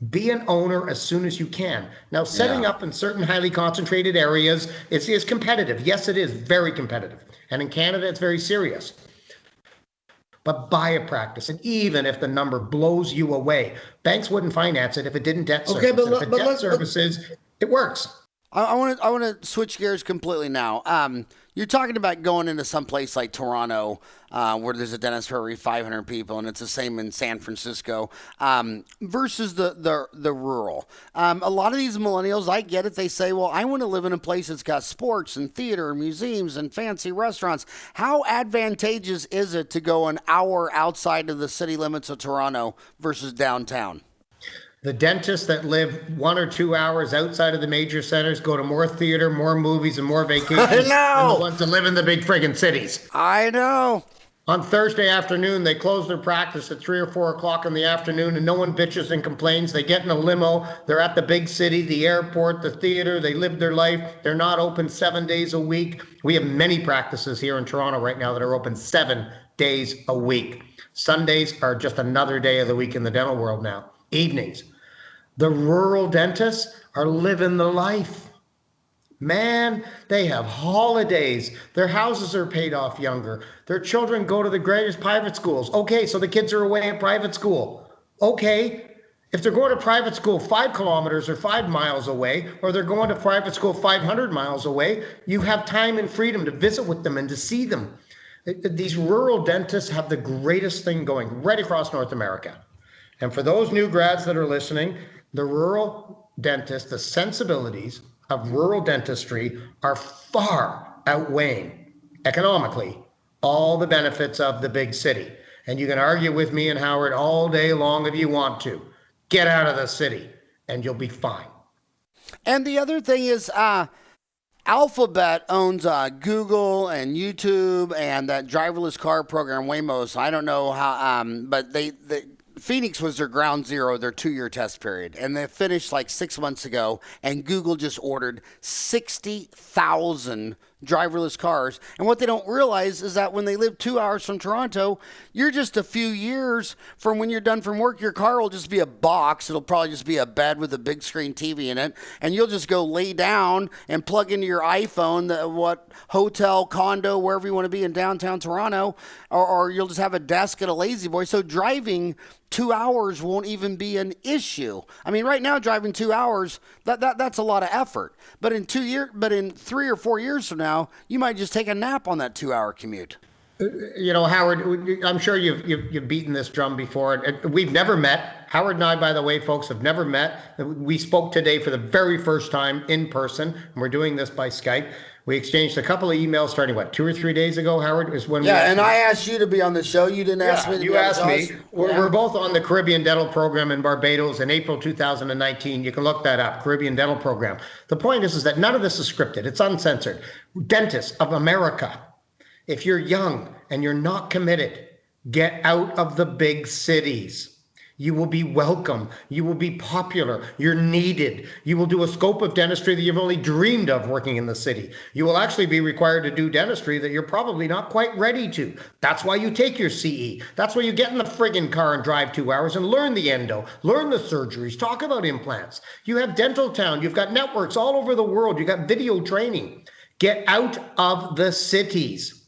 Speaker 2: Be an owner as soon as you can. Now, setting up in certain highly concentrated areas is competitive. Yes, it is very competitive. And in Canada, it's very serious. But buy a practice. And even if the number blows you away, banks wouldn't finance it if it didn't debt service. Okay, if it debt services, it works.
Speaker 1: I want to switch gears completely now. You're talking about going into some place like Toronto, where there's a dentist for every 500 people, and it's the same in San Francisco, versus the rural. A lot of these millennials, I get it. They say, well, I want to live in a place that's got sports and theater, museums, and fancy restaurants. How advantageous is it to go an hour outside of the city limits of Toronto versus downtown?
Speaker 2: The dentists that live 1 or 2 hours outside of the major centers go to more theater, more movies, and more vacations than the ones that live in the big friggin' cities.
Speaker 1: I know.
Speaker 2: On Thursday afternoon, they close their practice at 3 or 4 o'clock in the afternoon, and no one bitches and complains. They get in a limo. They're at the big city, the airport, the theater. They live their life. They're not open 7 days a week. We have many practices here in Toronto right now that are open 7 days a week. Sundays are just another day of the week in the dental world now. Evenings. The rural dentists are living the life. Man, they have holidays. Their houses are paid off younger. Their children go to the greatest private schools. Okay, so the kids are away at private school. Okay, if they're going to private school 5 kilometers or 5 miles away, or they're going to private school 500 miles away, you have time and freedom to visit with them and to see them. These rural dentists have the greatest thing going right across North America. And for those new grads that are listening, the rural dentist, the sensibilities of rural dentistry are far outweighing economically all the benefits of the big city. And you can argue with me and Howard all day long if you want to. Get out of the city and you'll be fine.
Speaker 1: And the other thing is, Alphabet owns Google and YouTube and that driverless car program Waymo. So I don't know how, but Phoenix was their ground zero, their 2-year test period, and they finished like 6 months ago. And Google just ordered 60,000 driverless cars. And what they don't realize is that when they live 2 hours from Toronto, you're just a few years from when you're done from work. Your car will just be a box. It'll probably just be a bed with a big screen TV in it. And you'll just go lay down and plug into your iPhone, what hotel, condo, wherever you want to be in downtown Toronto, or you'll just have a desk at a Lazy Boy. So driving 2 hours won't even be an issue. I mean, right now driving 2 hours, that's a lot of effort. But in 3 or 4 years from now, you might just take a nap on that 2-hour commute.
Speaker 2: You know, Howard, I'm sure you've beaten this drum before. We've never met. Howard and I, by the way, folks, have never met. We spoke today for the very first time in person, and we're doing this by Skype. We exchanged a couple of emails starting, 2 or 3 days ago, Howard, is when
Speaker 1: I asked you to be on the show. You didn't ask me to
Speaker 2: you
Speaker 1: be on
Speaker 2: asked
Speaker 1: the
Speaker 2: me.
Speaker 1: show.
Speaker 2: We're both on the Caribbean Dental Program in Barbados in April 2019. You can look that up, Caribbean Dental Program. The point is that none of this is scripted. It's uncensored. Dentists of America, if you're young and you're not committed, get out of the big cities. You will be welcome. You will be popular. You're needed. You will do a scope of dentistry that you've only dreamed of working in the city. You will actually be required to do dentistry that you're probably not quite ready to. That's why you take your CE. That's why you get in the friggin' car and drive 2 hours and learn the endo, learn the surgeries, talk about implants. You have Dental Town. You've got networks all over the world. You've got video training. Get out of the cities.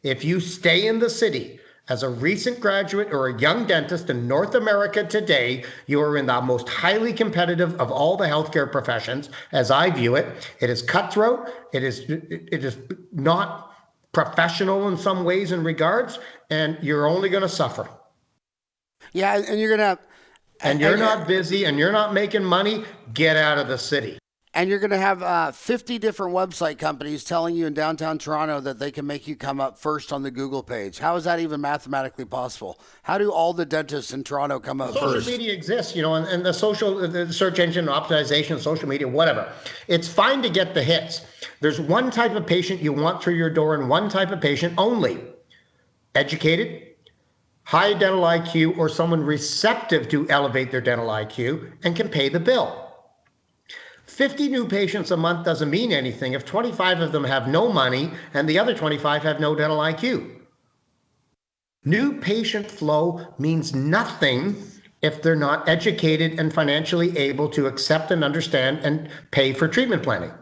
Speaker 2: If you stay in the city, as a recent graduate or a young dentist in North America today, you are in the most highly competitive of all the healthcare professions, as I view it. It is cutthroat. It is not professional in some ways and regards, and you're only going to suffer.
Speaker 1: Yeah, and you're going to...
Speaker 2: And you're not busy and you're not making money, get out of the city.
Speaker 1: And you're going to have 50 different website companies telling you in downtown Toronto that they can make you come up first on the Google page. How is that even mathematically possible? How do all the dentists in Toronto come up first?
Speaker 2: Social media exists, and the search engine optimization, social media, whatever. It's fine to get the hits. There's one type of patient you want through your door and one type of patient only. Educated, high dental IQ, or someone receptive to elevate their dental IQ and can pay the bill. 50 new patients a month doesn't mean anything if 25 of them have no money and the other 25 have no dental IQ. New patient flow means nothing if they're not educated and financially able to accept and understand and pay for treatment planning.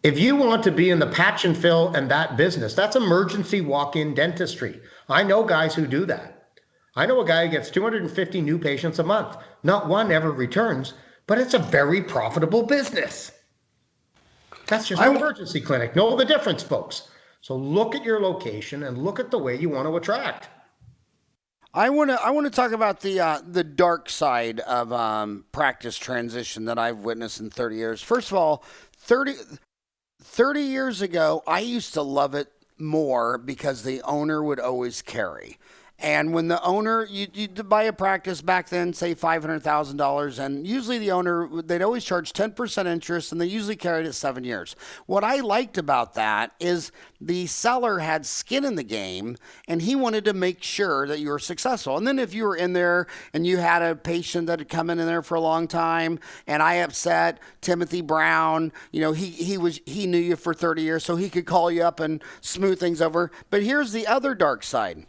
Speaker 2: If you want to be in the patch and fill and that business, that's emergency walk-in dentistry. I know guys who do that. I know a guy who gets 250 new patients a month. Not one ever returns. But it's a very profitable business. That's just an emergency clinic. Know the difference, folks. So look at your location and look at the way you want to attract.
Speaker 1: I want to talk about the dark side of practice transition that I've witnessed in 30 years. First of all, 30 years ago, I used to love it more because the owner would always carry. And when the owner, you'd buy a practice back then, say $500,000, and usually the owner, they'd always charge 10% interest, and they usually carried it 7 years. What I liked about that is the seller had skin in the game, and he wanted to make sure that you were successful. And then if you were in there and you had a patient that had come in there for a long time, and I upset Timothy Brown, he knew you for 30 years, so he could call you up and smooth things over. But here's the other dark side.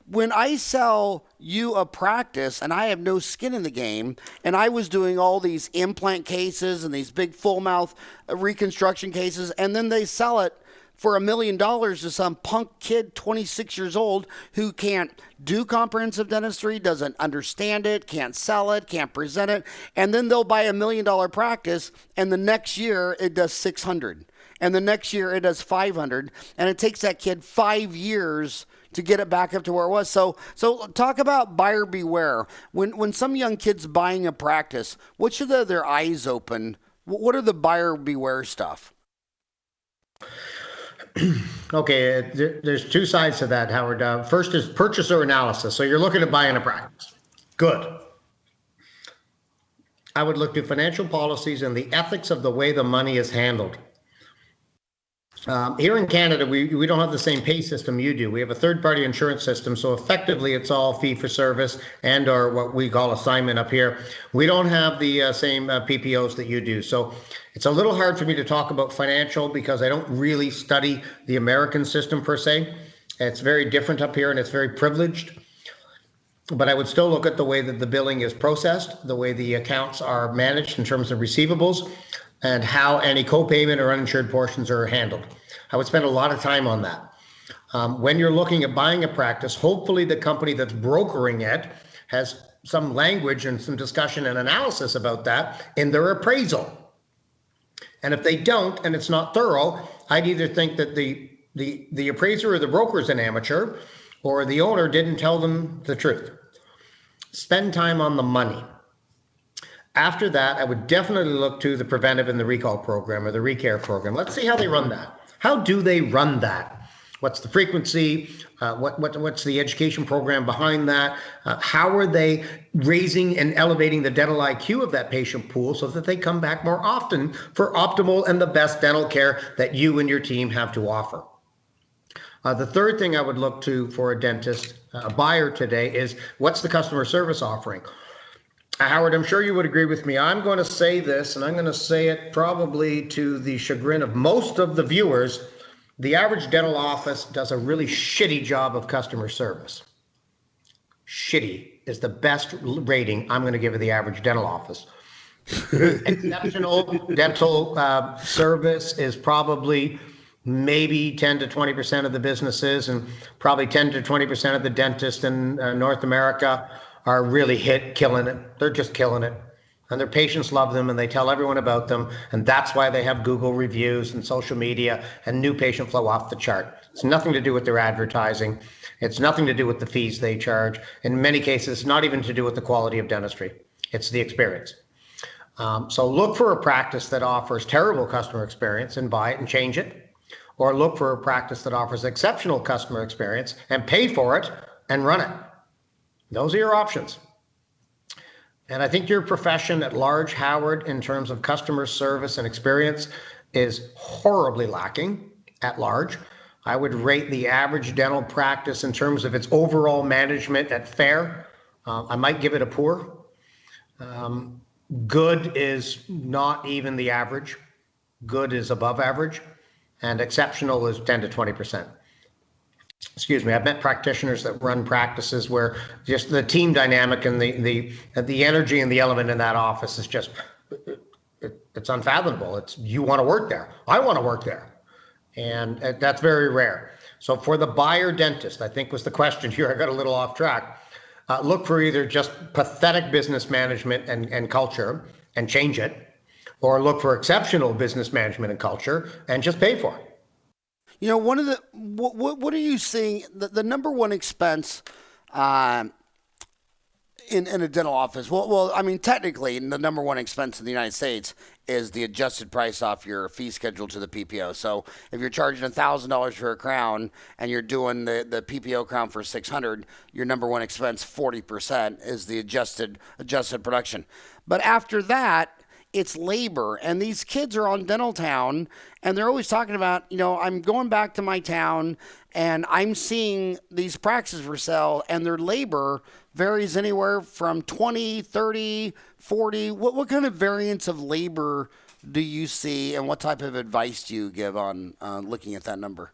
Speaker 1: When I sell you a practice and I have no skin in the game, and I was doing all these implant cases and these big full mouth reconstruction cases, and then they sell it for $1 million to some punk kid, 26 years old, who can't do comprehensive dentistry, doesn't understand it, can't sell it, can't present it, and then they'll buy $1 million practice, and the next year it does 600, and the next year it does 500, and it takes that kid 5 years to get it back up to where it was. So talk about buyer beware. When some young kid's buying a practice, what should their eyes open? What are the buyer beware stuff?
Speaker 2: Okay, there's two sides to that, Howard. First is purchaser analysis. So you're looking at buying a practice. Good. I would look to financial policies and the ethics of the way the money is handled. Here in Canada, we don't have the same pay system you do. We have a third-party insurance system, so effectively it's all fee-for-service and or what we call assignment up here. We don't have the same PPOs that you do. So it's a little hard for me to talk about financial because I don't really study the American system per se. It's very different up here and it's very privileged. But I would still look at the way that the billing is processed, the way the accounts are managed in terms of receivables, and how any co-payment or uninsured portions are handled. I would spend a lot of time on that. When you're looking at buying a practice, hopefully the company that's brokering it has some language and some discussion and analysis about that in their appraisal. And if they don't, and it's not thorough, I'd either think that the appraiser or the broker is an amateur, or the owner didn't tell them the truth. Spend time on the money. After that, I would definitely look to the preventive and the recall program or the recare program. Let's see how they run that. How do they run that? What's the frequency? What's the education program behind that? How are they raising and elevating the dental IQ of that patient pool so that they come back more often for optimal and the best dental care that you and your team have to offer? The third thing I would look to for a dentist, a buyer today, is what's the customer service offering? Howard, I'm sure you would agree with me. I'm going to say this, and I'm going to say it probably to the chagrin of most of the viewers. The average dental office does a really shitty job of customer service. Shitty is the best rating I'm going to give the average dental office. Exceptional dental service is probably maybe 10 to 20% of the businesses, and probably 10 to 20% of the dentists in North America are really killing it. They're just killing it. And their patients love them and they tell everyone about them. And that's why they have Google reviews and social media and new patient flow off the chart. It's nothing to do with their advertising. It's nothing to do with the fees they charge. In many cases, it's not even to do with the quality of dentistry. It's the experience. So look for a practice that offers terrible customer experience and buy it and change it. Or look for a practice that offers exceptional customer experience and pay for it and run it. Those are your options. And I think your profession at large, Howard, in terms of customer service and experience, is horribly lacking at large. I would rate the average dental practice in terms of its overall management at fair. I might give it a poor. Good is not even the average. Good is above average. And exceptional is 10 to 20%. Excuse me, I've met practitioners that run practices where just the team dynamic and the energy and the element in that office is just, it's unfathomable. It's, you want to work there. I want to work there. And that's very rare. So for the buyer dentist, I think was the question here. I got a little off track. Look for either just pathetic business management and culture and change it, or look for exceptional business management and culture and just pay for it.
Speaker 1: You know, one of the what are you seeing? The number one expense in a dental office. Well, I mean, technically, the number one expense in the United States is the adjusted price off your fee schedule to the PPO. So if you're charging $1,000 for a crown and you're doing the PPO crown for $600, your number one expense 40% is the adjusted production. But after that, it's labor, and these kids are on Dental Town, and they're always talking about, you know, I'm going back to my town, and I'm seeing these practices for sale, and their labor varies anywhere from 20, 30, 40. What kind of variance of labor do you see, and what type of advice do you give on looking at that number?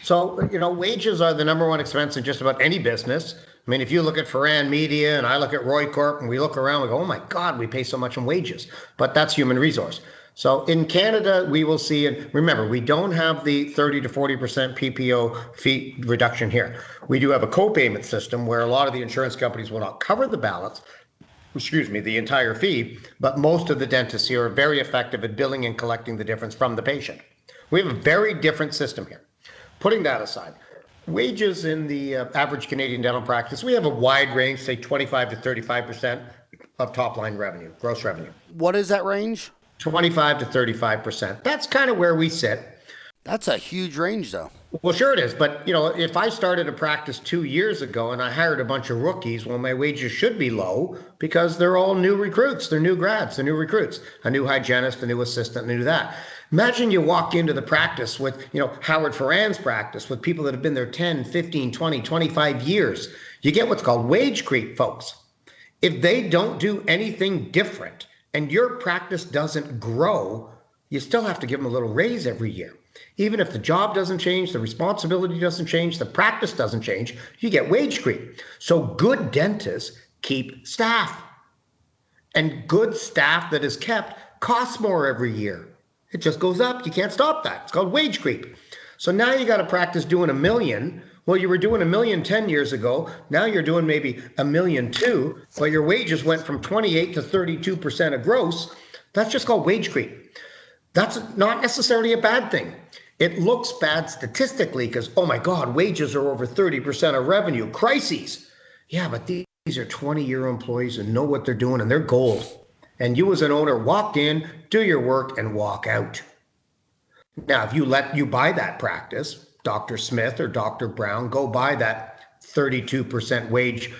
Speaker 2: So, you know, wages are the number one expense in just about any business. I mean, if you look at Farran Media and I look at Roy Corp and we look around, we go, oh my God, we pay so much in wages. But that's human resource. So in Canada, we will see, and remember, we don't have the 30 to 40% PPO fee reduction here. We do have a co-payment system where a lot of the insurance companies will not cover the balance, the entire fee, but most of the dentists here are very effective at billing and collecting the difference from the patient. We have a very different system here. Putting that aside, wages in the average Canadian dental practice, we have a wide range, say 25 to 35% of top line revenue, gross revenue.
Speaker 1: What is that range?
Speaker 2: 25 to 35%. That's kind of where we sit.
Speaker 1: That's a huge range, though.
Speaker 2: Well, sure it is. But, if I started a practice 2 years ago and I hired a bunch of rookies, well, my wages should be low because they're all new recruits. They're new grads. They're new recruits. A new hygienist, a new assistant, new that. Imagine you walk into the practice with, Howard Farran's practice with people that have been there 10, 15, 20, 25 years. You get what's called wage creep, folks. If they don't do anything different and your practice doesn't grow, you still have to give them a little raise every year. Even if the job doesn't change, the responsibility doesn't change, the practice doesn't change, you get wage creep. So good dentists keep staff. And good staff that is kept costs more every year. It just goes up. You can't stop that. It's called wage creep. So now you got a practice doing $1 million. Well, you were doing $1 million 10 years ago. Now you're doing maybe $1.2 million, but your wages went from 28 to 32% of gross. That's just called wage creep. That's not necessarily a bad thing. It looks bad statistically because, oh my God, wages are over 30% of revenue. Crises. Yeah, but these are 20-year employees who know what they're doing and they're gold. And you as an owner walk in, do your work, and walk out. Now, if you buy that practice, Dr. Smith or Dr. Brown, go buy that 32% wage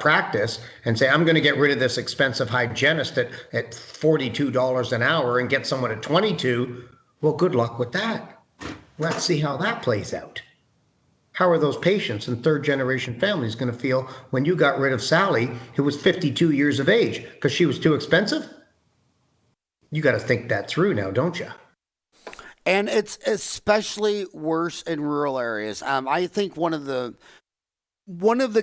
Speaker 2: practice and say, I'm going to get rid of this expensive hygienist at $42 an hour and get someone at 22. Well, good luck with that. Let's see how that plays out. How are those patients and third generation families going to feel when you got rid of Sally, who was 52 years of age, because she was too expensive? You got to think that through now, don't you?
Speaker 1: And it's especially worse in rural areas. I think one of the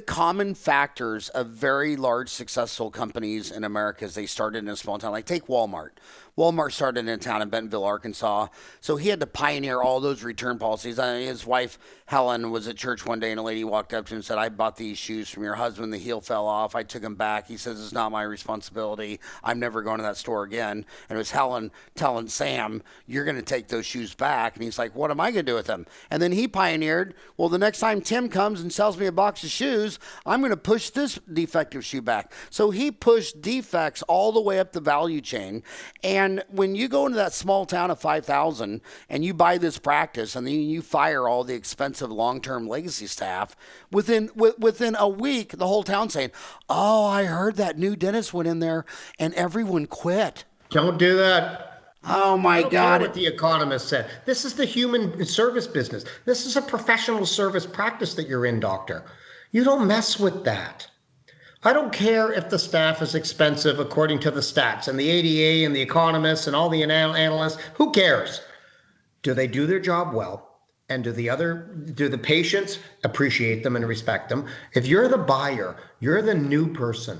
Speaker 1: common factors of very large successful companies in America is they started in a small town. Like take Walmart. Walmart started in a town in Bentonville, Arkansas. So he had to pioneer all those return policies. His wife, Helen, was at church one day and a lady walked up to him and said, I bought these shoes from your husband. The heel fell off. I took them back. He says, it's not my responsibility. I'm never going to that store again. And it was Helen telling Sam, you're going to take those shoes back. And he's like, what am I going to do with them? And then he pioneered, well, the next time Tim comes and sells me a box of shoes, I'm going to push this defective shoe back. So he pushed defects all the way up the value chain. And when you go into that small town of 5,000 and you buy this practice and then you fire all the expensive long-term legacy staff, within a week, the whole town saying, oh, I heard that new dentist went in there and everyone quit.
Speaker 2: Don't do that.
Speaker 1: Oh my God.
Speaker 2: I don't care what the economist said. This is the human service business. This is a professional service practice that you're in, doctor. You don't mess with that. I don't care if the staff is expensive according to the stats and the ADA and the economists and all the analysts. Who cares? Do they do their job well? And do the patients appreciate them and respect them? If you're the buyer, you're the new person.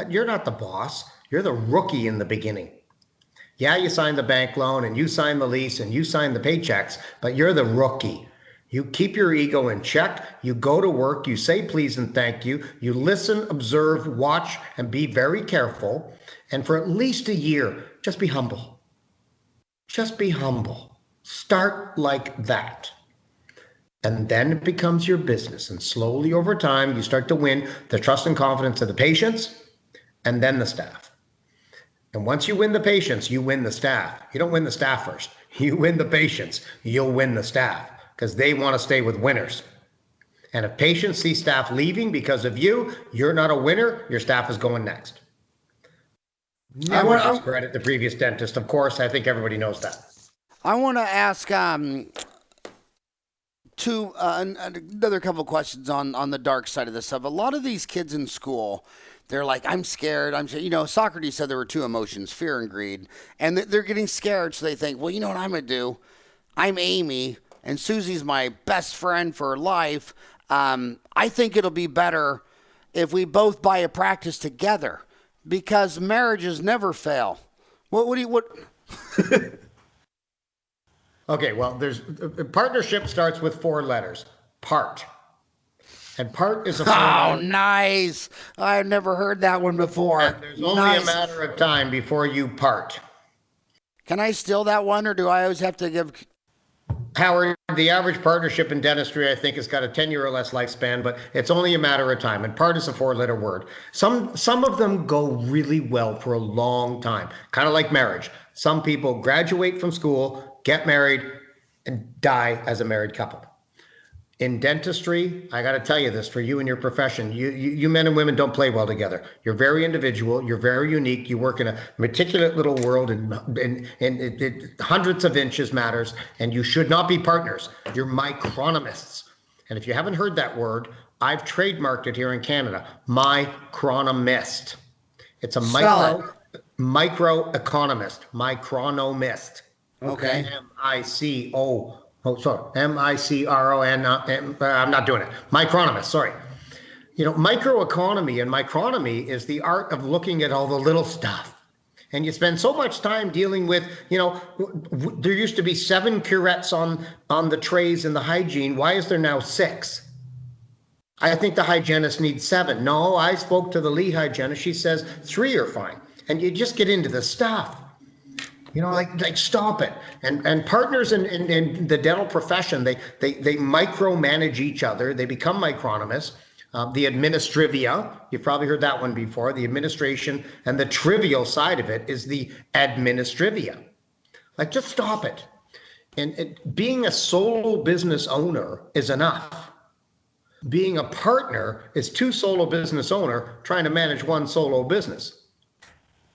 Speaker 2: You're not the boss. You're the rookie in the beginning. Yeah, you sign the bank loan and you sign the lease and you sign the paychecks, but you're the rookie. You keep your ego in check. You go to work. You say please and thank you. You listen, observe, watch, and be very careful. And for at least a year, just be humble. Just be humble. Start like that. And then it becomes your business. And slowly over time, you start to win the trust and confidence of the patients and then the staff. And once you win the patients, you win the staff. You don't win the staff first. You win the patients. You'll win the staff. Because they want to stay with winners. And if patients see staff leaving because of you, you're not a winner, your staff is going next. Never discredit the previous dentist, of course. I think everybody knows that.
Speaker 1: I want to ask another couple of questions on the dark side of this stuff. A lot of these kids in school, they're like, I'm scared. Socrates said there were two emotions, fear and greed. And they're getting scared, so they think, well, you know what I'm going to do? I'm Amy. And Susie's my best friend for life. I think it'll be better if we both buy a practice together because marriages never fail. What?
Speaker 2: Okay, well, partnership starts with 4 letters. Part. And part is a
Speaker 1: Oh, nice. I've never heard that one before.
Speaker 2: And there's only a matter of time before you part.
Speaker 1: Can I steal that one, or do I always have to give...
Speaker 2: Howard, the average partnership in dentistry, I think, has got a 10-year or less lifespan, but it's only a matter of time. And part is a 4-letter word. Some of them go really well for a long time, kind of like marriage. Some people graduate from school, get married, and die as a married couple. in dentistry, I got to tell you this for you and your profession, you men and women don't play well together. You're very individual. You're very unique. You work in a meticulous little world, and hundreds of inches matters, and you should not be partners. You're micronomists. And if you haven't heard that word, I've trademarked it here in Canada, micronomist. It's a microeconomist, micronomist.
Speaker 1: Okay.
Speaker 2: M-I-C-O. Oh, sorry. M-I-C-R-O-N. I'm not doing it. Micronomist, sorry. You know, microeconomy and micronomy is the art of looking at all the little stuff. And you spend so much time dealing with, you know, there used to be 7 curettes on the trays in the hygiene. Why is there now 6? I think the hygienist needs 7. No, I spoke to the lead hygienist. She says 3 are fine. And you just get into the stuff. You know, like stop it. And partners in the dental profession, they micromanage each other. They become micronomists. The administrivia, you've probably heard that one before. The administration and the trivial side of it is the administrivia. Like, just stop it. And being a solo business owner is enough. Being a partner is 2 solo business owner trying to manage 1 solo business.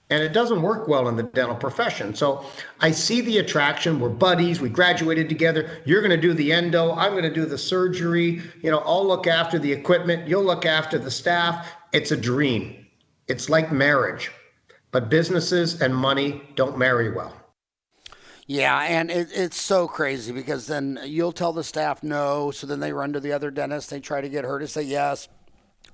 Speaker 2: And it doesn't work well in the dental profession. So I see the attraction. We're buddies. We graduated together. You're going to do the endo. I'm going to do the surgery. You know, I'll look after the equipment. You'll look after the staff. It's a dream. It's like marriage. But businesses and money don't marry well.
Speaker 1: Yeah, and it's so crazy because then you'll tell the staff no, so then they run to the other dentist. They try to get her to say yes.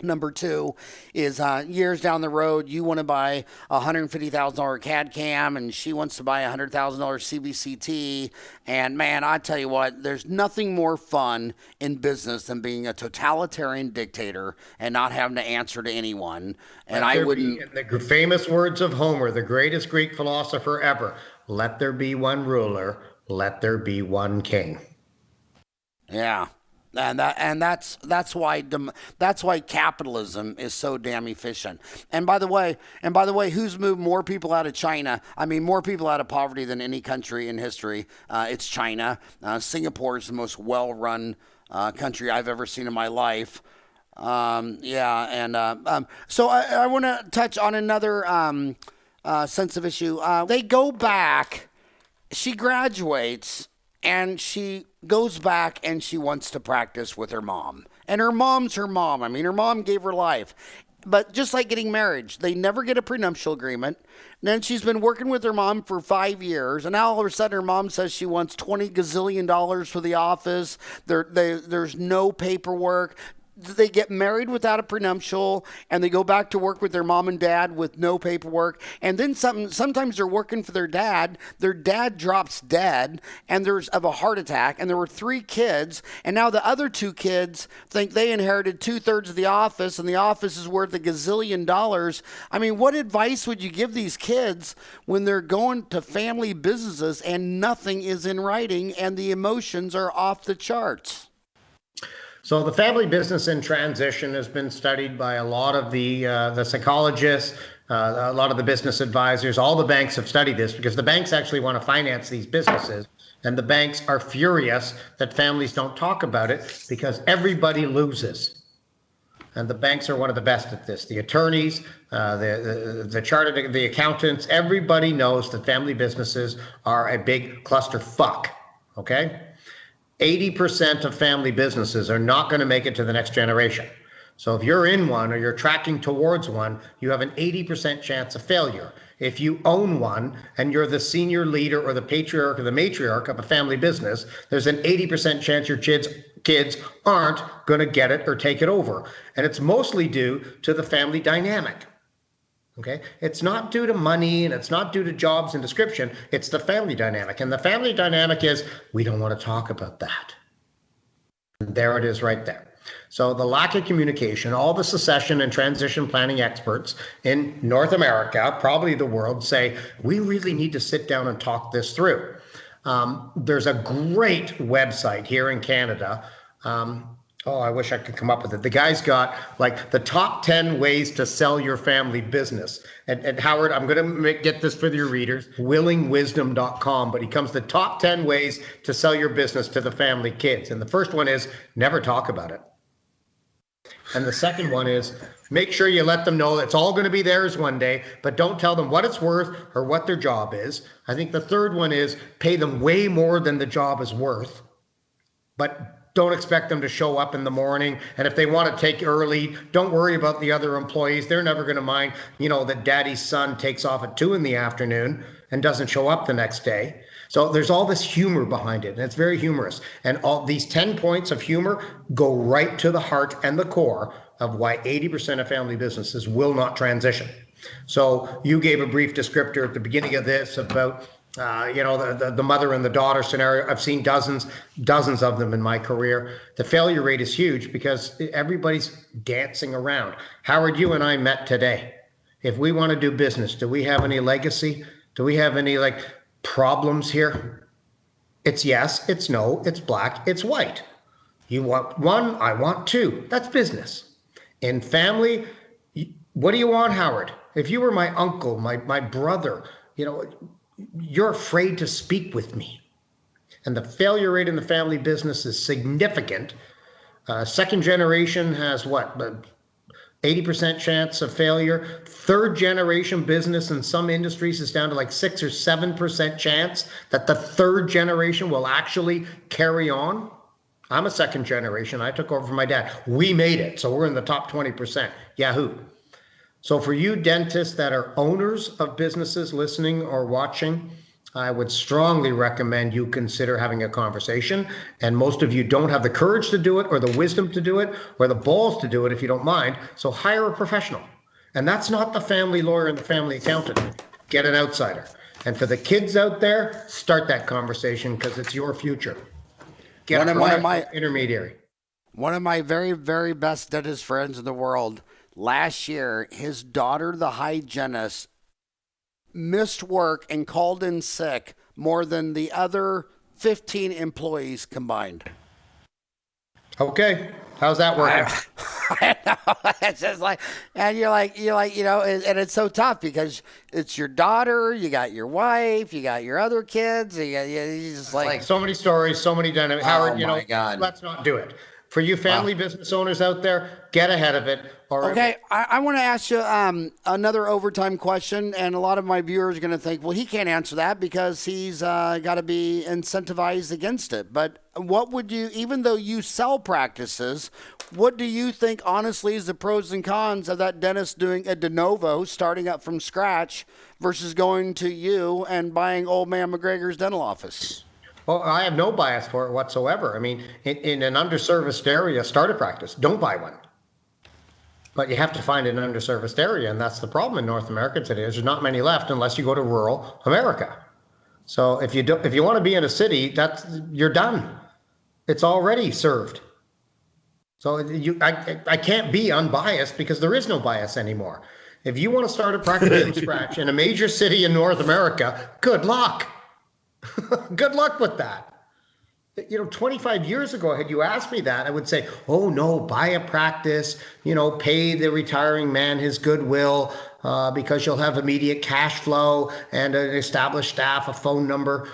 Speaker 1: Number 2 is years down the road, you want to buy a $150,000 CAD cam and she wants to buy a $100,000 CBCT. And man, I tell you what, there's nothing more fun in business than being a totalitarian dictator and not having to answer to anyone. And I wouldn't.
Speaker 2: The famous words of Homer, the greatest Greek philosopher ever, let there be one ruler, let there be one king.
Speaker 1: Yeah. And that's why capitalism is so damn efficient. And by the way, who's moved more people out of China? I mean, more people out of poverty than any country in history. It's China. Singapore is the most well-run country I've ever seen in my life. So I want to touch on another sensitive issue. They go back. She graduates. And she goes back and she wants to practice with her mom. And her mom's her mom. I mean, her mom gave her life. But just like getting married, they never get a prenuptial agreement. And then she's been working with her mom for 5 years. And now all of a sudden her mom says she wants $20 gazillion for the office. There's no paperwork. They get married without a prenuptial, and they go back to work with their mom and dad with no paperwork. And then sometimes they're working for their dad. Their dad drops dead and of a heart attack, and there were 3 kids. And now the other 2 kids think they inherited 2/3 of the office, and the office is worth $1 gazillion. I mean, what advice would you give these kids when they're going to family businesses and nothing is in writing and the emotions are off the charts?
Speaker 2: So the family business in transition has been studied by a lot of the psychologists, a lot of the business advisors. All the banks have studied this because the banks actually want to finance these businesses. And the banks are furious that families don't talk about it because everybody loses. And the banks are one of the best at this. The attorneys, the chartered, the accountants, everybody knows that family businesses are a big clusterfuck, okay? 80% of family businesses are not going to make it to the next generation. So if you're in one or you're tracking towards one, you have an 80% chance of failure. If you own one and you're the senior leader or the patriarch or the matriarch of a family business, there's an 80% chance your kids aren't going to get it or take it over. And it's mostly due to the family dynamic. Okay, it's not due to money and it's not due to jobs and description. It's the family dynamic. And the family dynamic is we don't want to talk about that. And there it is right there. So the lack of communication, all the succession and transition planning experts in North America, probably the world, say we really need to sit down and talk this through. There's a great website here in Canada. Oh, I wish I could come up with it. The guy's got like the top 10 ways to sell your family business. And Howard, I'm going to get this for your readers, willingwisdom.com, but he comes the top 10 ways to sell your business to the family kids. And the first one is never talk about it. And the second one is make sure you let them know it's all going to be theirs one day, but don't tell them what it's worth or what their job is. I think the third one is pay them way more than the job is worth, but don't expect them to show up in the morning. And if they want to take early, don't worry about the other employees. They're never going to mind, that daddy's son takes off at 2 p.m. and doesn't show up the next day. So there's all this humor behind it, and it's very humorous. And all these 10 points of humor go right to the heart and the core of why 80% of family businesses will not transition. So you gave a brief descriptor at the beginning of this about the mother and the daughter scenario. I've seen dozens of them in my career. The failure rate is huge because everybody's dancing around. Howard, you and I met today. If we want to do business, do we have any legacy? Do we have any problems here? It's yes, it's no, it's black, it's white. You want one, I want two. That's business. In family, what do you want, Howard? If you were my uncle, my brother, you're afraid to speak with me. And the failure rate in the family business is significant. Second generation has 80% chance of failure. Third generation business in some industries is down to 6 or 7% chance that the third generation will actually carry on. I'm a second generation. I took over from my dad. We made it. So we're in the top 20%. Yahoo. So for you dentists that are owners of businesses listening or watching, I would strongly recommend you consider having a conversation. And most of you don't have the courage to do it or the wisdom to do it or the balls to do it, if you don't mind. So hire a professional. And that's not the family lawyer and the family accountant. Get an outsider. And for the kids out there, start that conversation because it's your future. Get one of my intermediary.
Speaker 1: One of my very, very best dentist friends in the world, last year, his daughter, the hygienist, missed work and called in sick more than the other 15 employees combined.
Speaker 2: Okay. How's that working?
Speaker 1: I know. It's just and you're like, and it's so tough because it's your daughter, you got your wife, you got your other kids. You just
Speaker 2: so many stories, so many dynamics. Howard,
Speaker 1: God.
Speaker 2: Let's not do it. For you family business owners out there, get ahead of it.
Speaker 1: Okay, I want to ask you another overtime question, and a lot of my viewers are going to think, well, he can't answer that because he's got to be incentivized against it. But what would you, even though you sell practices, what do you think honestly is the pros and cons of that dentist doing a de novo, starting up from scratch, versus going to you and buying old man McGregor's dental office?
Speaker 2: Well, I have no bias for it whatsoever. I mean, in an underserviced area, start a practice. Don't buy one. But you have to find an underserviced area, and that's the problem in North America today. There's not many left unless you go to rural America. So if you want to be in a city, you're done. It's already served. So I can't be unbiased because there is no bias anymore. If you want to start a practice from scratch in a major city in North America, good luck. Good luck with that. 25 years ago, had you asked me that, I would say, oh no, buy a practice, pay the retiring man his goodwill because you'll have immediate cash flow and an established staff, a phone number.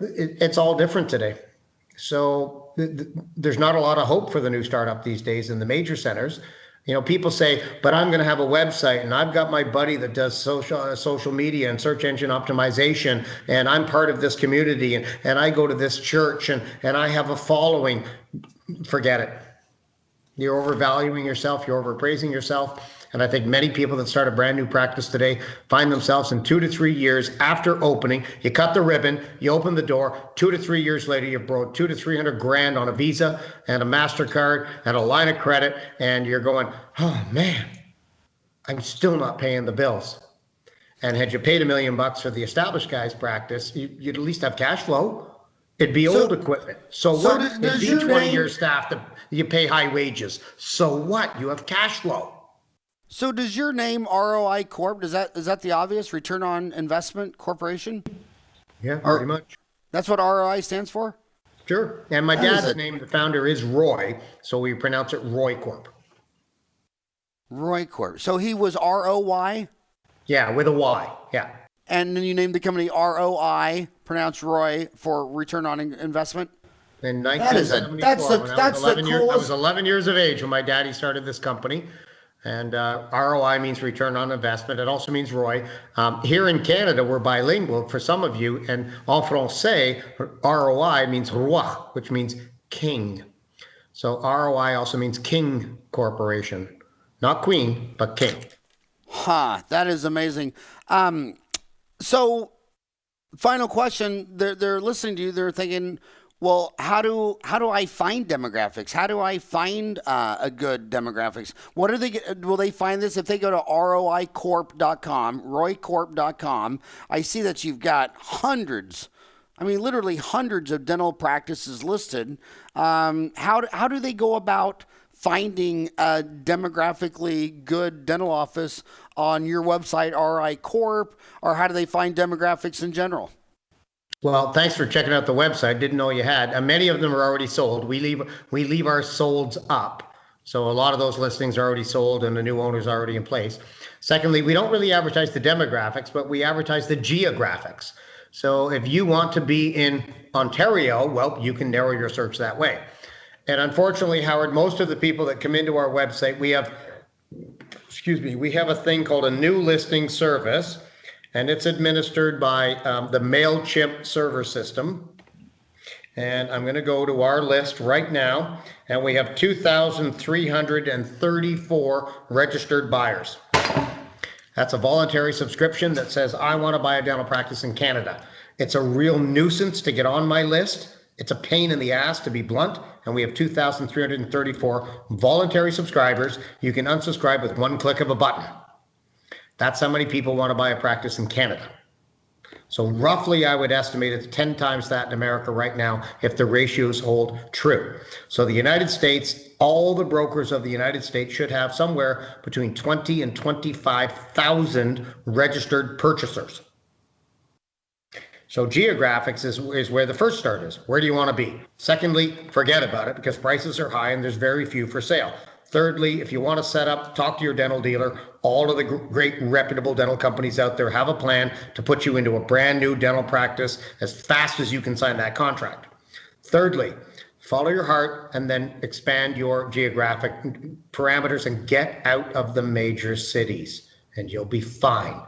Speaker 2: It's all different today. So there's not a lot of hope for the new startup these days in the major centers. People say, but I'm going to have a website and I've got my buddy that does social media and search engine optimization. And I'm part of this community and I go to this church and I have a following. Forget it. You're overvaluing yourself. You're overpraising yourself. And I think many people that start a brand new practice today find themselves in 2 to 3 years after opening. You cut the ribbon, you open the door. 2 to 3 years later, you've borrowed 200 to 300 grand on a Visa and a MasterCard and a line of credit. And you're going, oh man, I'm still not paying the bills. And had you paid $1 million for the established guy's practice, you'd at least have cash flow. It'd be old equipment. So what? It'd be 20 years staff that you pay high wages. So what? You have cash flow.
Speaker 1: So does your name ROI Corp, is that the obvious return on investment corporation?
Speaker 2: Yeah, pretty much.
Speaker 1: That's what ROI stands for?
Speaker 2: Sure. And my dad's name, the founder, is Roy, so we pronounce it Roy Corp.
Speaker 1: Roy Corp. So he was ROY?
Speaker 2: Yeah, with a Y. Yeah.
Speaker 1: And then you named the company ROI, pronounced Roy, for return on investment?
Speaker 2: In 1974, when I was 11 years of age when my daddy started this company. And ROI means return on investment. It also means Roy. Here in Canada, we're bilingual for some of you. And en français, ROI means roi, which means king. So ROI also means king corporation. Not queen, but king.
Speaker 1: Huh, that is amazing. So, final question. They're listening to you. They're thinking, well, how do I find demographics? How do I find a good demographics? What are they? Will they find this if they go to roicorp.com, roicorp.com? I see that you've got hundreds. I mean, literally hundreds of dental practices listed. How do they go about finding a demographically good dental office on your website, RI Corp, or how do they find demographics in general?
Speaker 2: Well, thanks for checking out the website. Didn't know you had. Many of them are already sold. We leave our solds up. So a lot of those listings are already sold and the new owner's already in place. Secondly, we don't really advertise the demographics, but we advertise the geographics. So if you want to be in Ontario, well, you can narrow your search that way. And unfortunately, Howard, most of the people that come into our website, we have a thing called a new listing service, and it's administered by the MailChimp server system. And I'm going to go to our list right now, and we have 2,334 registered buyers. That's a voluntary subscription that says, I want to buy a dental practice in Canada. It's a real nuisance to get on my list. It's a pain in the ass, to be blunt, and we have 2,334 voluntary subscribers. You can unsubscribe with one click of a button. That's how many people want to buy a practice in Canada. So roughly, I would estimate it's 10 times that in America right now if the ratios hold true. So the United States, all the brokers of the United States should have somewhere between 20 and 25,000 registered purchasers. So geographics is where the first start is. Where do you want to be? Secondly, forget about it because prices are high and there's very few for sale. Thirdly, if you want to set up, talk to your dental dealer. All of the great reputable dental companies out there have a plan to put you into a brand new dental practice as fast as you can sign that contract. Thirdly, follow your heart and then expand your geographic parameters and get out of the major cities and you'll be fine.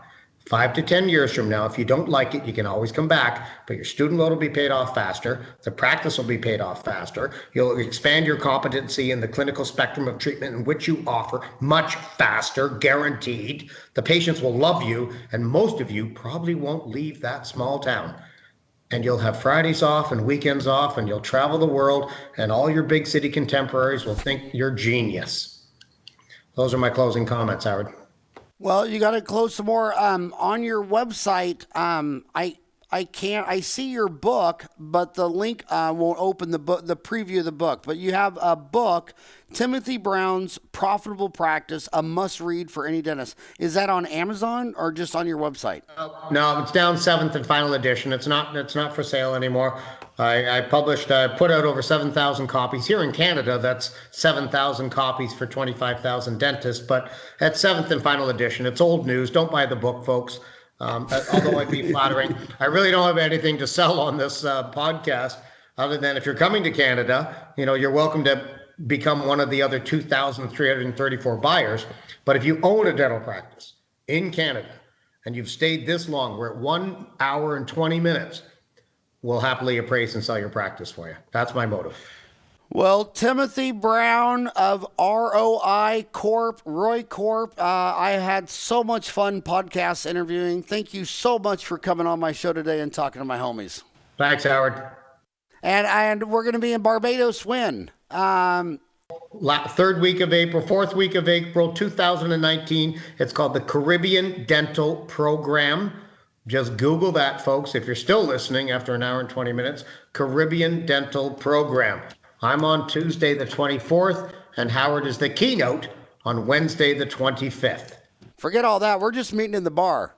Speaker 2: 5 to 10 years from now, if you don't like it, you can always come back, but your student loan will be paid off faster. The practice will be paid off faster. You'll expand your competency in the clinical spectrum of treatment in which you offer much faster, guaranteed. The patients will love you, and most of you probably won't leave that small town. And you'll have Fridays off and weekends off, and you'll travel the world, and all your big city contemporaries will think you're genius. Those are my closing comments, Howard.
Speaker 1: Well, you got to close some more. On your website, I see your book, but the link won't open the book, the preview of the book. But you have a book, Timothy Brown's Profitable Practice, a must-read for any dentist. Is that on Amazon or just on your website?
Speaker 2: No, it's down 7th and final edition. It's not for sale anymore. I put out over 7,000 copies. Here in Canada, that's 7,000 copies for 25,000 dentists, but at 7th and final edition. It's old news. Don't buy the book, folks. Although I'd be flattering. I really don't have anything to sell on this podcast, other than if you're coming to Canada, you're welcome to become one of the other 2,334 buyers. But if you own a dental practice in Canada and you've stayed this long, we're at 1 hour and 20 minutes, we'll happily appraise and sell your practice for you. That's my motive.
Speaker 1: Well, Timothy Brown of ROI Corp, Roy Corp, I had so much fun podcast interviewing. Thank you so much for coming on my show today and talking to my homies.
Speaker 2: Thanks, Howard.
Speaker 1: And we're going to be in Barbados when?
Speaker 2: Third week of April, fourth week of April, 2019. It's called the Caribbean Dental Program. Just Google that, folks, if you're still listening after 1 hour and 20 minutes, Caribbean Dental Program. I'm on Tuesday the 24th, and Howard is the keynote on Wednesday the 25th.
Speaker 1: Forget all that. We're just meeting in the bar.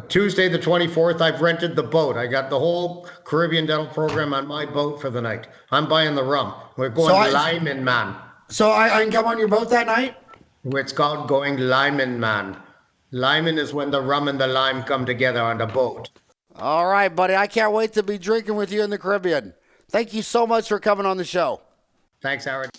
Speaker 2: Tuesday the 24th, I've rented the boat. I got the whole Caribbean dental program on my boat for the night. I'm buying the rum. We're going Lyman, man.
Speaker 1: So I can come on your boat that night?
Speaker 2: It's called going Lyman, man. Lyman is when the rum and the lime come together on the boat.
Speaker 1: All right, buddy. I can't wait to be drinking with you in the Caribbean. Thank you so much for coming on the show.
Speaker 2: Thanks, Howard.